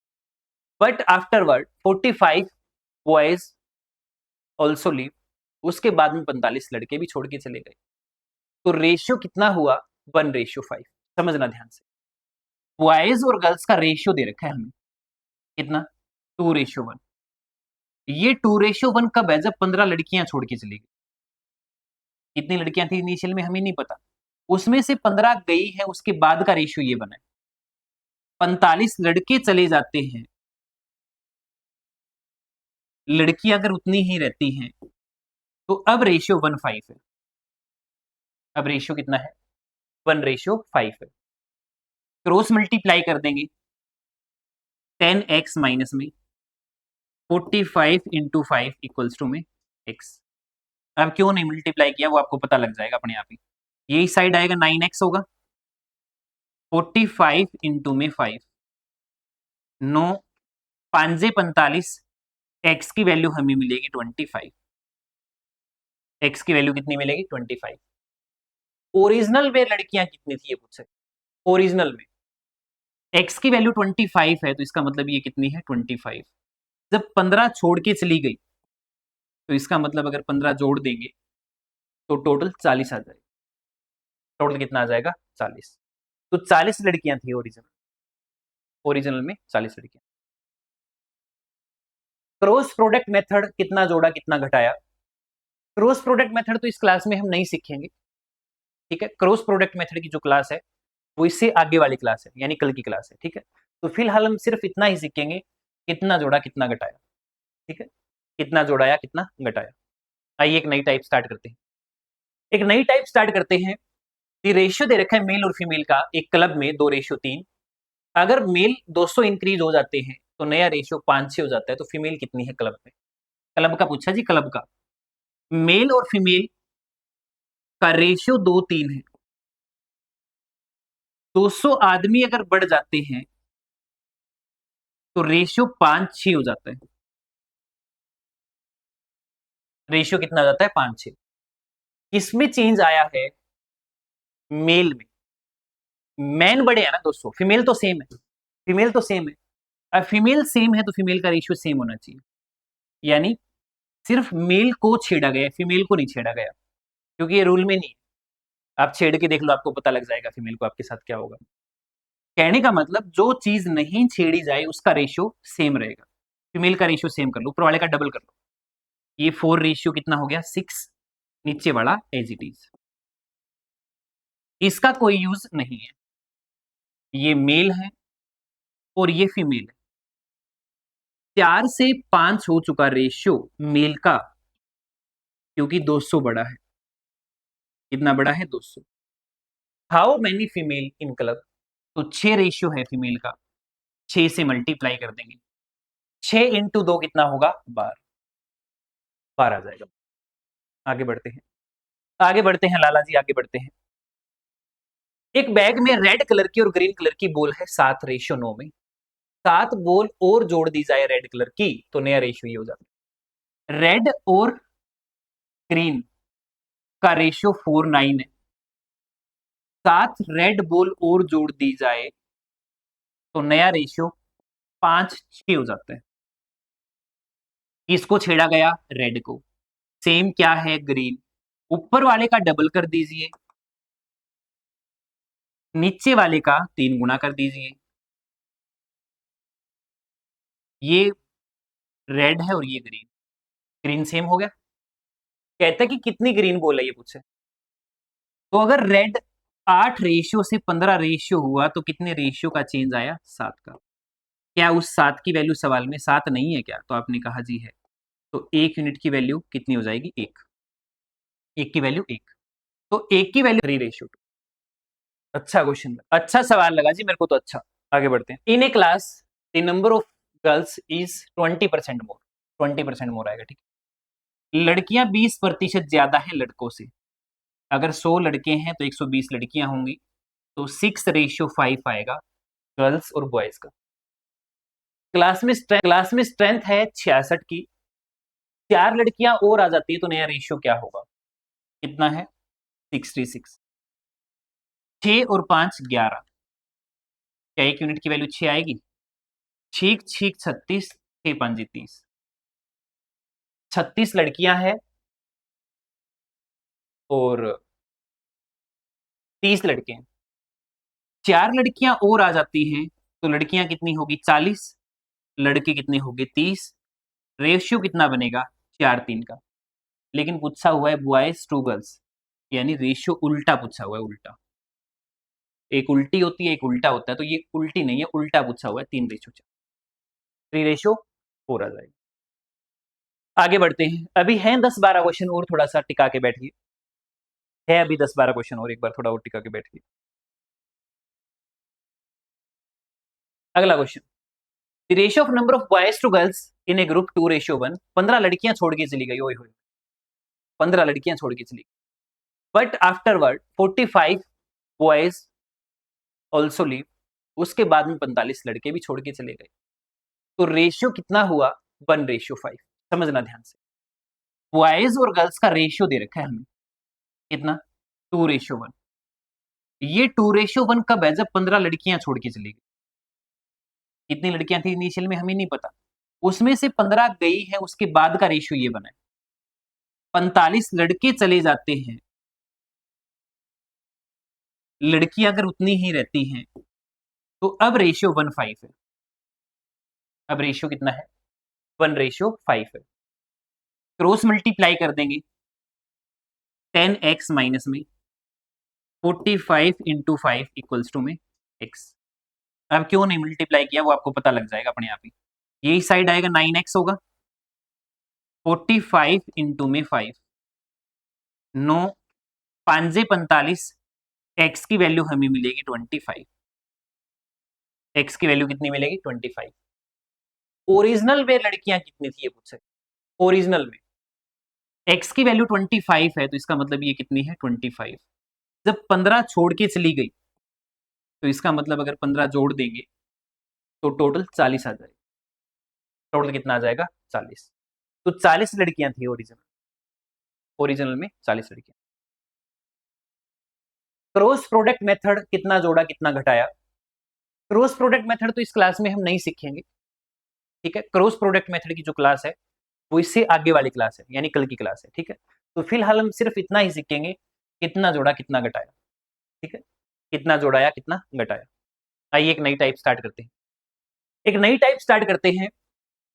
but afterward 45 boys also leave, उसके बाद में 45 लड़के भी छोड़ के चले गए, तो रेशियो कितना हुआ 1:5। समझना ध्यान से, बॉयज और गर्ल्स का रेशियो दे रखा है हमें कितना 2:1, ये 2:1 कब है, जब 15 लड़कियां छोड़ के चली गई, कितनी लड़कियां थी इनिशियल में हमें नहीं पता, उसमें से 15 गई है, उसके बाद का रेशियो ये बना है, 45 लड़के चले जाते हैं, लड़की अगर उतनी ही रहती हैं, तो अब रेशियो 1:5 है, अब रेशियो कितना है 1:5 है, क्रॉस मल्टीप्लाई कर देंगे, 10x माइनस में 45 इंटू 5 इक्वल्स टू में x। अब क्यों नहीं मल्टीप्लाई किया वो आपको पता लग जाएगा अपने आप ही, यही साइड आएगा 9x होगा, 45 इंटू में 5, 9 5 45, x की वैल्यू हमें मिलेगी 25, x की वैल्यू कितनी मिलेगी 25। ओरिजिनल में लड़कियां कितनी थी ये पूछ सकते, ओरिजिनल में x की वैल्यू 25 है, तो इसका मतलब ये कितनी है 25, जब 15 छोड़ के चली गई तो इसका मतलब अगर 15 जोड़ देंगे तो टोटल 40 आ जाएगा, टोटल कितना आ जाएगा 40, तो 40 लड़कियां थी ओरिजिनल, ओरिजिनल में 40 लड़कियां। क्रॉस प्रोडक्ट मेथड कितना जोड़ा कितना घटाया, क्रॉस प्रोडक्ट मेथड तो इस क्लास में हम नहीं सीखेंगे, ठीक है, क्रॉस प्रोडक्ट मेथड की जो क्लास है वो इससे आगे वाली क्लास है, यानी कल की क्लास है, ठीक है, तो फिलहाल हम सिर्फ इतना ही सीखेंगे, कितना जोड़ा कितना घटाया, ठीक है, कितना जोड़ाया कितना घटाया। आइए एक नई टाइप स्टार्ट करते हैं, एक नई टाइप स्टार्ट करते हैं। ये रेशियो दे रखा है मेल और फीमेल का एक क्लब में 2:3, अगर मेल 200 इंक्रीज हो जाते हैं तो नया रेशियो 5 हो जाता है, तो फीमेल कितनी है क्लब में, क्लब का पूछा जी, क्लब का, मेल और फीमेल का रेशियो 2:3 है, 200 आदमी अगर बढ़ जाते हैं तो रेशियो 5:6 हो जाता है। रेशियो कितना आ जाता है? 5:6। इसमें चेंज आया है मेल में। मैन बड़े हैं ना दोस्तों, फीमेल तो सेम है, फीमेल तो सेम है। अब फीमेल सेम है तो फीमेल का रेशियो सेम होना चाहिए, यानी सिर्फ मेल को छेड़ा गया, फीमेल को नहीं छेड़ा गया, क्योंकि ये रूल में नहीं है। आप छेड़ के देख लो, आपको पता लग जाएगा फीमेल को आपके साथ क्या होगा। कहने का मतलब जो चीज नहीं छेड़ी जाए उसका रेशियो सेम रहेगा। फीमेल का रेशियो सेम कर लो, ऊपर वाले का डबल कर लो। ये 4 रेशियो कितना हो गया? 6। नीचे वाला एज इट इज, इसका कोई यूज नहीं है। ये मेल है और ये फीमेल है। 4 से 5 हो चुका रेशियो मेल का, क्योंकि 200 बड़ा है। कितना बड़ा है? 200। How many female in club? तो 6 रेशियो है फीमेल का, 6 से मल्टीप्लाई कर देंगे। 6 इंटू 2 कितना होगा? 12। 12 आ जाएगा। आगे बढ़ते हैं, आगे बढ़ते हैं लाला जी, आगे बढ़ते हैं। एक बैग में रेड कलर की और ग्रीन कलर की बॉल है 7:9 में। 7 बॉल और जोड़ दी जाए रेड कलर की तो नया रेशियो ये हो जाता है। रेड और ग्रीन का रेशियो 4:9 है। 7 रेड बॉल और जोड़ दी जाए तो नया रेशियो 5:6 हो जाता है। किसको छेड़ा गया? रेड को। सेम क्या है? ग्रीन। ऊपर वाले का डबल कर दीजिए, नीचे वाले का 3 गुना कर दीजिए। ये रेड है और ये ग्रीन, ग्रीन सेम हो गया। कहता है कि कितनी ग्रीन बॉल है ये पूछे, तो अगर रेड 8 रेशियो से 15 रेशियो हुआ तो कितने रेशियो का चेंज आया? 7 का। क्या उस 7 की वैल्यू सवाल में 7 नहीं है क्या? तो आपने कहा जी है। तो 1 यूनिट की वैल्यू कितनी हो जाएगी? 1। 1 की वैल्यू 1, तो 1 की वैल्यू 3:2। अच्छा क्वेश्चन, अच्छा सवाल लगा जी मेरे को तो। अच्छा, आगे बढ़ते हैं। In a class the number of girls is 20% more. 20% more आएगा, ठीक है। लड़कियां 20% ज्यादा हैं लड़कों से। अगर 100 लड़के हैं तो 120 लड़कियां होंगी, तो 6:5 आएगा गर्ल्स और बॉयज का। क्लास में स्ट्रेंथ है 66 की, 4 लड़कियां और आ जाती है तो नया रेशियो क्या होगा? कितना है? 66। 6 और 5 11। क्या 1 यूनिट की वैल्यू 6 आएगी? छीक छीक 36, 6 5 30। 36 लड़कियां हैं और 30 लड़के हैं। 4 लड़कियां और आ जाती हैं तो लड़कियां कितनी होगी? 40, लड़के कितने होंगे? 30। रेशियो कितना बनेगा? 4:3 का। लेकिन पूछा हुआ है बॉयज टू गर्ल्स, यानी रेशियो उल्टा पूछा हुआ है, उल्टा। एक उल्टी होती है, एक उल्टा होता है, तो ये उल्टी नहीं है, उल्टा पूछा हुआ है। 3:4, 3:4 आ जाएगा। आगे बढ़ते हैं, अभी हैं 10-12 क्वेश्चन और, थोड़ा सा टिका के बैठिए। है अभी 10-12 क्वेश्चन और, एक बार थोड़ा और टिका के बैठिए। अगला question, the ratio of number of boys to girls in a group 2:1। 15 लड़कियां छोड़ के चली गई, ओए होए, 15 लड़कियां छोड़ के चली गई। But afterward 45 boys also leave. उसके बाद में 45 लड़के भी छोड़ के चले गए, तो रेशियो कितना हुआ? 1:5। समझना ध्यान से, बॉयज और गर्ल्स का रेशियो दे रखा है हमें, कितना? 2:1। ये 2:1 कब है? जब 15 लड़कियां छोड़ के चली गई। कितनी लड़कियां थी इनिशियल में हमें नहीं पता, उसमें से 15 गई है, उसके बाद का रेशियो ये बना है। 45 लड़के चले जाते हैं, लड़कियां अगर उतनी ही रहती हैं तो अब रेशियो 1:5 है। अब रेशियो कितना है? 1:5 है। क्रॉस मल्टीप्लाई कर देंगे 10x माइनस में 45 इंटू 5 इक्वल्स टू में x। अब क्यों नहीं मल्टीप्लाई किया वो आपको पता लग जाएगा अपने आप ही। यही साइड आएगा 9x होगा, 45 इंटू में 5, 9 5 45, x की वैल्यू हमें मिलेगी 25। x की वैल्यू कितनी मिलेगी? 25। ओरिजिनल में लड़कियां कितनी थी ये पूछे, ओरिजिनल में x की वैल्यू 25 है, तो इसका मतलब ये कितनी है? 25। जब 15 छोड़ के चली गई तो इसका मतलब अगर 15 जोड़ देंगे तो टोटल 40 आ जाएगा। टोटल कितना आ जाएगा 40। तो 40 लड़कियां थी ओरिजिनल में 40 लड़कियां। क्रॉस प्रोडक्ट मेथड कितना जोड़ा कितना घटाया। क्रॉस प्रोडक्ट मेथड तो इस क्लास में हम नहीं सीखेंगे, ठीक है। क्रॉस प्रोडक्ट मेथड की जो क्लास है वो इससे आगे वाली क्लास है, यानी कल की क्लास है, ठीक है। तो फिलहाल हम सिर्फ इतना ही सीखेंगे, कितना जोड़ा कितना घटाया, ठीक है। कितना जोड़ाया कितना घटाया। आइए एक नई टाइप स्टार्ट करते हैं। एक नई टाइप स्टार्ट करते हैं।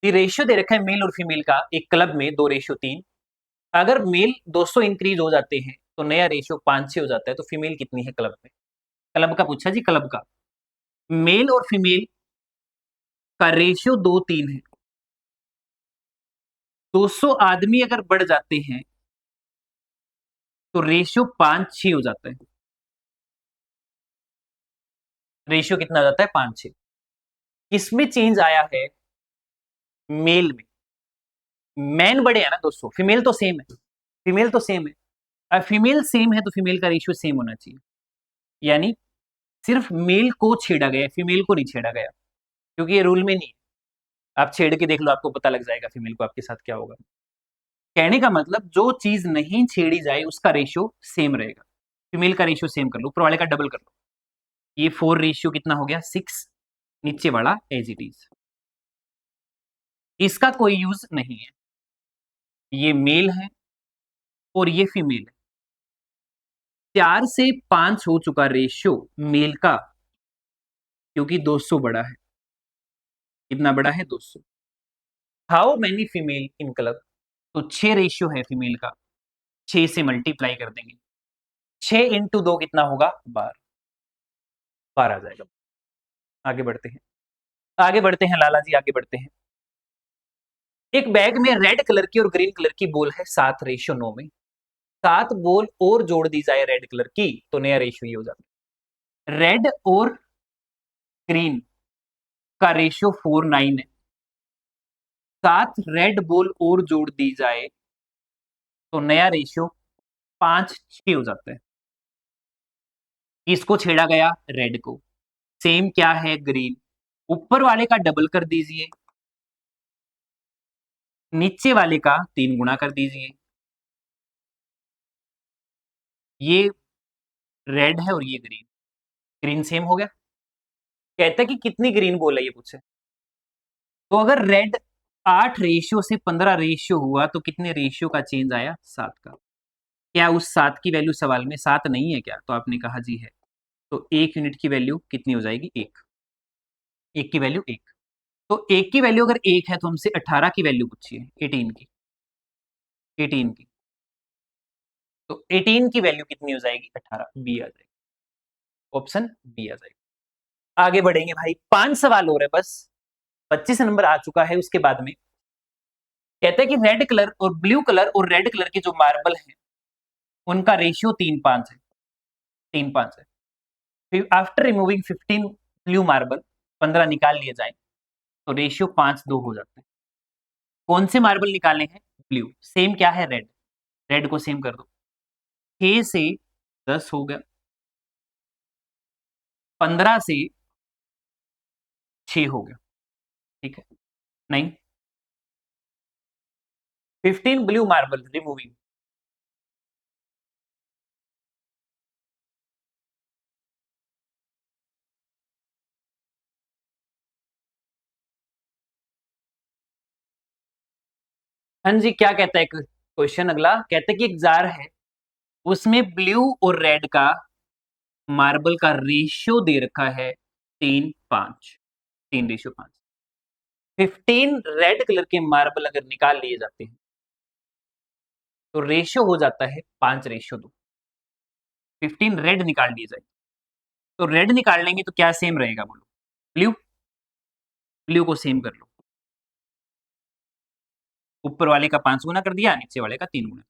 ये रेशियो दे रखा है मेल और फीमेल का एक क्लब में 2:3। अगर मेल 200 इंक्रीज हो जाते हैं तो नया रेशियो 5 हो जाता है, तो फीमेल कितनी है क्लब में। क्लब का पूछा जी, क्लब का। मेल और फीमेल का रेशियो 2:3 है। 200 आदमी अगर बढ़ जाते हैं तो रेशियो 5-6 हो जाता है। रेशियो कितना हो जाता है 5-6। किसमें चेंज आया है, मेल में। मैन बड़े हैं ना दोस्तों, फीमेल तो सेम है, फीमेल तो सेम है। अब फीमेल सेम है तो फीमेल का रेशियो सेम होना चाहिए, यानी सिर्फ मेल को छेड़ा गया, फीमेल को नहीं छेड़ा गया, क्योंकि ये रूल में नहीं है। आप छेड़ के देख लो, आपको पता लग जाएगा फीमेल को आपके साथ क्या होगा। कहने का मतलब जो चीज नहीं छेड़ी जाए उसका रेशियो सेम रहेगा। फीमेल का रेशियो सेम कर लो, ऊपर वाले का डबल कर लो। ये 4 रेशियो कितना हो गया 6, नीचे वाला एज इट इज। इसका कोई यूज नहीं है। ये मेल है और ये फीमेल है। 4 से 5 हो चुका रेशियो मेल का, क्योंकि 200 बड़ा है। कितना बड़ा है 200। How many female in club. तो 6 रेशियो है फीमेल का, 6 से मल्टीप्लाई कर देंगे। 6 × 2 कितना होगा 12, 12 आ जाएगा। आगे बढ़ते हैं, आगे बढ़ते हैं लाला जी, आगे बढ़ते हैं। एक बैग में रेड कलर की और ग्रीन कलर की बॉल है 7:9 में। 7 बॉल और जोड़ दी जाए रेड कलर की तो नया रेशियो ये हो जाता है। रेड और ग्रीन का रेशियो 4:9 है। 7 रेड बॉल और जोड़ दी जाए तो नया रेशियो 5-6 हो जाता है। इसको छेड़ा गया रेड को, सेम क्या है ग्रीन। ऊपर वाले का डबल कर दीजिए, नीचे वाले का 3 गुना कर दीजिए। ये रेड है और ये ग्रीन, ग्रीन सेम हो गया। कहता है कि कितनी ग्रीन बॉल है ये पूछे। तो अगर रेड 8 रेशियो से 15 रेशियो हुआ तो कितने रेशियो का चेंज आया 7 का। क्या उस 7 की वैल्यू सवाल में 7 नहीं है क्या, तो आपने कहा जी है। तो 1 यूनिट की वैल्यू कितनी हो जाएगी 1, 1 की वैल्यू 1। तो 1 की वैल्यू अगर 1 है तो हमसे 18 की वैल्यू पूछिए, 18 की, 18 की। तो 18 की वैल्यू कितनी हो जाएगी 18, बी आ जाएगी, ऑप्शन बी आ जाएगी। आगे बढ़ेंगे भाई, 5 सवाल हो रहे बस, 25 नंबर आ चुका है। उसके बाद में कहते हैं कि रेड कलर और ब्लू कलर और रेड कलर के जो मार्बल हैं उनका रेशियो 3:5 है, 3:5 है। फिर आफ्टर रिमूविंग 15 ब्लू मार्बल, 15 निकाल लिए जाए तो रेशियो 5:2 हो जाता है। कौन से मार्बल निकाले हैं, ब्लू। सेम क्या है रेड, रेड को सेम कर दो। 6 से 10 हो गया, 15 से 6 हो गया, ठीक है। नहीं, 15 ब्लू मार्बल रिमूविंग। हाँ जी, क्या कहता है क्वेश्चन अगला, कहता है कि एक जार है, उसमें ब्लू और रेड का मार्बल का रेशियो दे रखा है 3:5, 3:5। 15 रेड कलर के मार्बल अगर निकाल लिए जाते हैं तो रेशियो हो जाता है 5:2। 15 रेड निकाल लिए जाए तो रेड निकाल लेंगे तो क्या सेम रहेगा बोलो, ब्लू। ब्लू को सेम कर लो, ऊपर वाले का 5 गुना कर दिया, नीचे वाले का 3 गुना।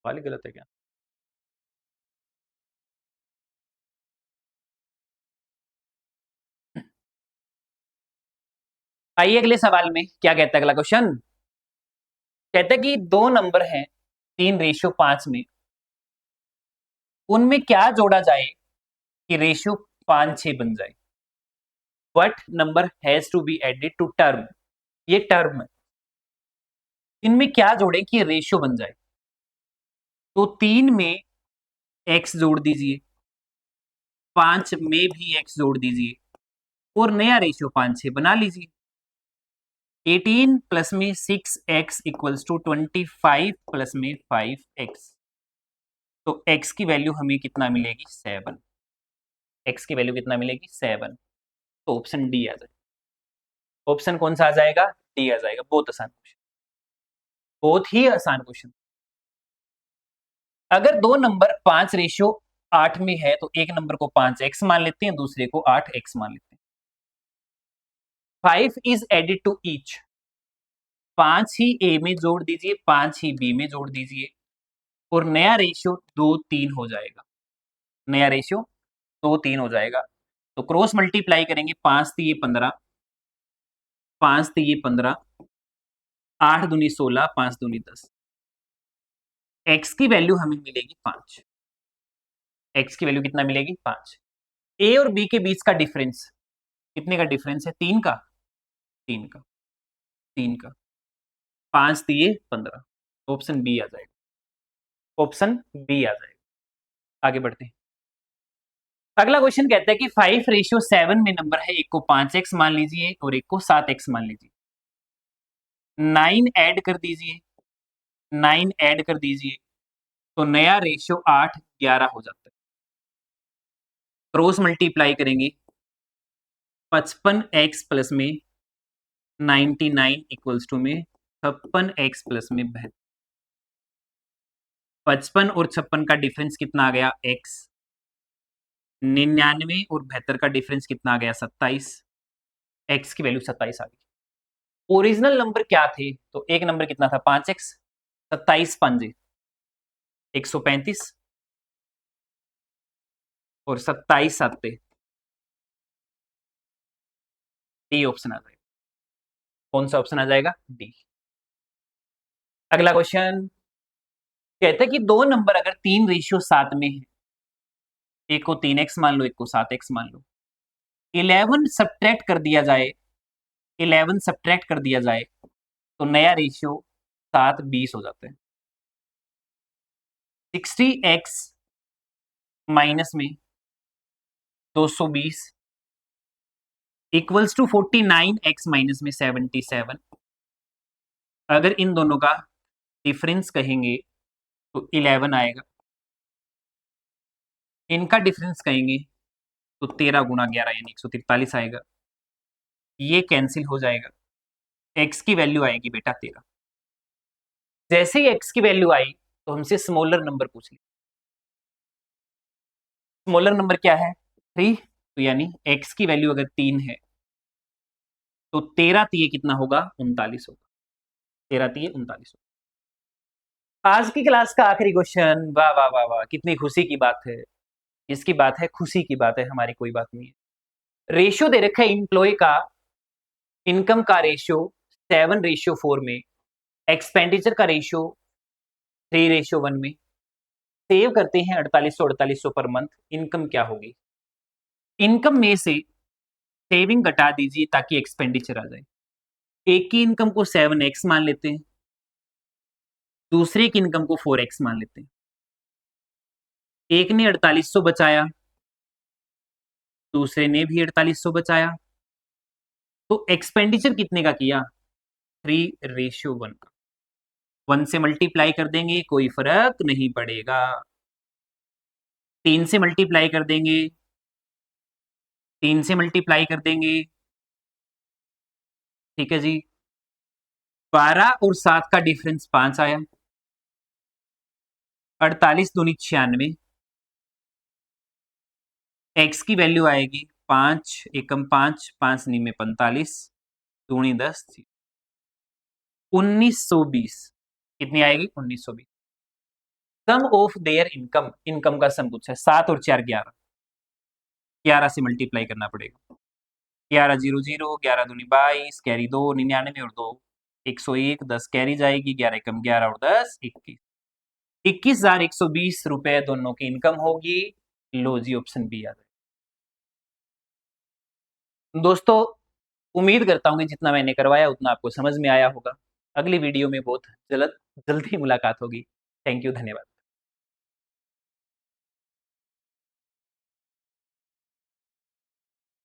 वाले गलत है क्या। आइए अगले सवाल में क्या कहता है अगला क्वेश्चन। कहते हैं कि दो नंबर हैं 3:5 में, उनमें क्या जोड़ा जाए कि रेशियो 5-6 बन जाए। What number has to be added to term, ये टर्म है, इनमें क्या जोड़े कि रेशियो बन जाए। तो 3 में x जोड़ दीजिए, 5 में भी x जोड़ दीजिए और नया रेशियो 5-6 बना लीजिए। 18 प्लस में 6x इक्वल्स टू 25 प्लस में 5x। तो x की वैल्यू हमें कितना मिलेगी 7। x की वैल्यू कितना मिलेगी 7। तो ऑप्शन डी आ जाएगा। ऑप्शन कौन सा आ जाएगा, डी आ जाएगा। बहुत आसान क्वेश्चन, बहुत ही आसान क्वेश्चन। अगर दो नंबर 5:8 में है तो एक नंबर को 5x मान लेते हैं, दूसरे को 8x मान लेते हैं। 5 इज एडेड टू ईच, 5 ही a में जोड़ दीजिए, 5 ही b में जोड़ दीजिए और नया रेशियो 2-3 हो जाएगा। नया रेशियो 2-3 हो जाएगा। तो क्रॉस मल्टीप्लाई करेंगे, 5 3 15, 5 3 15, 8 दूनी 16, 5 दूनी 10। x की वैल्यू हमें मिलेगी 5। x की वैल्यू कितना मिलेगी 5। a और b के बीच का डिफरेंस कितने का डिफरेंस है, 3 का, 3 का, 3 का। 5 दिए 15, ऑप्शन बी आ जाएगा। ऑप्शन बी आ जाएगा। आगे बढ़ते हैं। अगला क्वेश्चन कहता है कि 5:7 में नंबर है, एक को 5x मान लीजिए और एक को 7x मान लीजिए। 9 ऐड कर दीजिए, 9 ऐड कर दीजिए तो नया रेशियो 8-11 हो जाता है। क्रॉस मल्टीप्लाई करेंगे, 55x प्लस में 99 इक्वल्स टू में 56x प्लस में 72। 55 और 56 का डिफरेंस कितना आ गया x। 99 और 72 का डिफरेंस कितना आ गया 27। x की वैल्यू 27 आ गई। ओरिजिनल नंबर क्या थे, तो एक नंबर कितना था 5x, 27 5 135 और 27 7 डी ऑप्शन आ जाएगा। कौन सा ऑप्शन आ जाएगा, डी। अगला क्वेश्चन कहते हैं कि दो नंबर अगर 3:7 में है, एक को 3x मान लो, एक को 7x मान लो। 11 सब्ट्रैक्ट कर दिया जाए, 11 सब्ट्रैक्ट कर दिया जाए तो नया रेशियो 7-20 हो जाता है। 60x माइनस में 220 इक्वल्स टू 49x माइनस में 77। अगर इन दोनों का डिफरेंस कहेंगे तो 11 आएगा, इनका डिफरेंस कहेंगे तो 13 गुणा 11 यानी 143 आएगा। ये कैंसिल हो जाएगा, x की वैल्यू आएगी बेटा 13। जैसे ही x की वैल्यू आई तो हमसे स्मॉलर नंबर पूछ लिया। स्मॉलर नंबर क्या है 3, तो यानी x की वैल्यू अगर 3 है तो 13 3 कितना होगा 39 होगा। 13 3 39 होगा। आज की क्लास का आखिरी क्वेश्चन, वाह वाह वाह वाह, कितनी खुशी की बात है। इसकी बात है, खुशी की बात है, हमारी कोई बात नहीं है। रेशियो दे रखा है इंप्लॉय का, इनकम का रेशियो 7:4 में, एक्सपेंडिचर का रेशियो 3:1 में। सेव करते हैं 4800 पर मंथ। इनकम क्या होगी, इनकम में से सेविंग घटा दीजिए ताकि एक्सपेंडिचर आ जाए। एक की इनकम को 7x मान लेते हैं, दूसरे की इनकम को 4x मान लेते हैं। एक ने 4800 बचाया, दूसरे ने भी 4800 बचाया, तो एक्सपेंडिचर कितने का किया 3:1 का। 1 से मल्टीप्लाई कर देंगे कोई फर्क नहीं पड़ेगा, 3 से मल्टीप्लाई कर देंगे, 3 से मल्टीप्लाई कर देंगे, ठीक है जी। 12 और 7 का डिफरेंस 5 आया, 48 दूनी 96, x की वैल्यू आएगी 5 एकम 5, 5 नी में 45, दूनी 10, 1920। कितनी आएगी 1920। सम ऑफ देयर इनकम, इनकम का सम पूछा है। 7 और 4 11, 11 से मल्टीप्लाई करना पड़ेगा। 11 0 0, 11 दूनी 22, कैरी 2, 99 और 2 101, 10 कैरी जाएगी, 11 कम 11 और 10 21, 21,120 रुपए दोनों की इनकम होगी। लो जी, ऑप्शन बी आ गया। दोस्तों, उम्मीद करता हूँ कि जितना मैंने करवाया उतना आपको समझ में आया होगा। अगली वीडियो में बहुत जल्दी मुलाकात होगी। थैंक यू, धन्यवाद।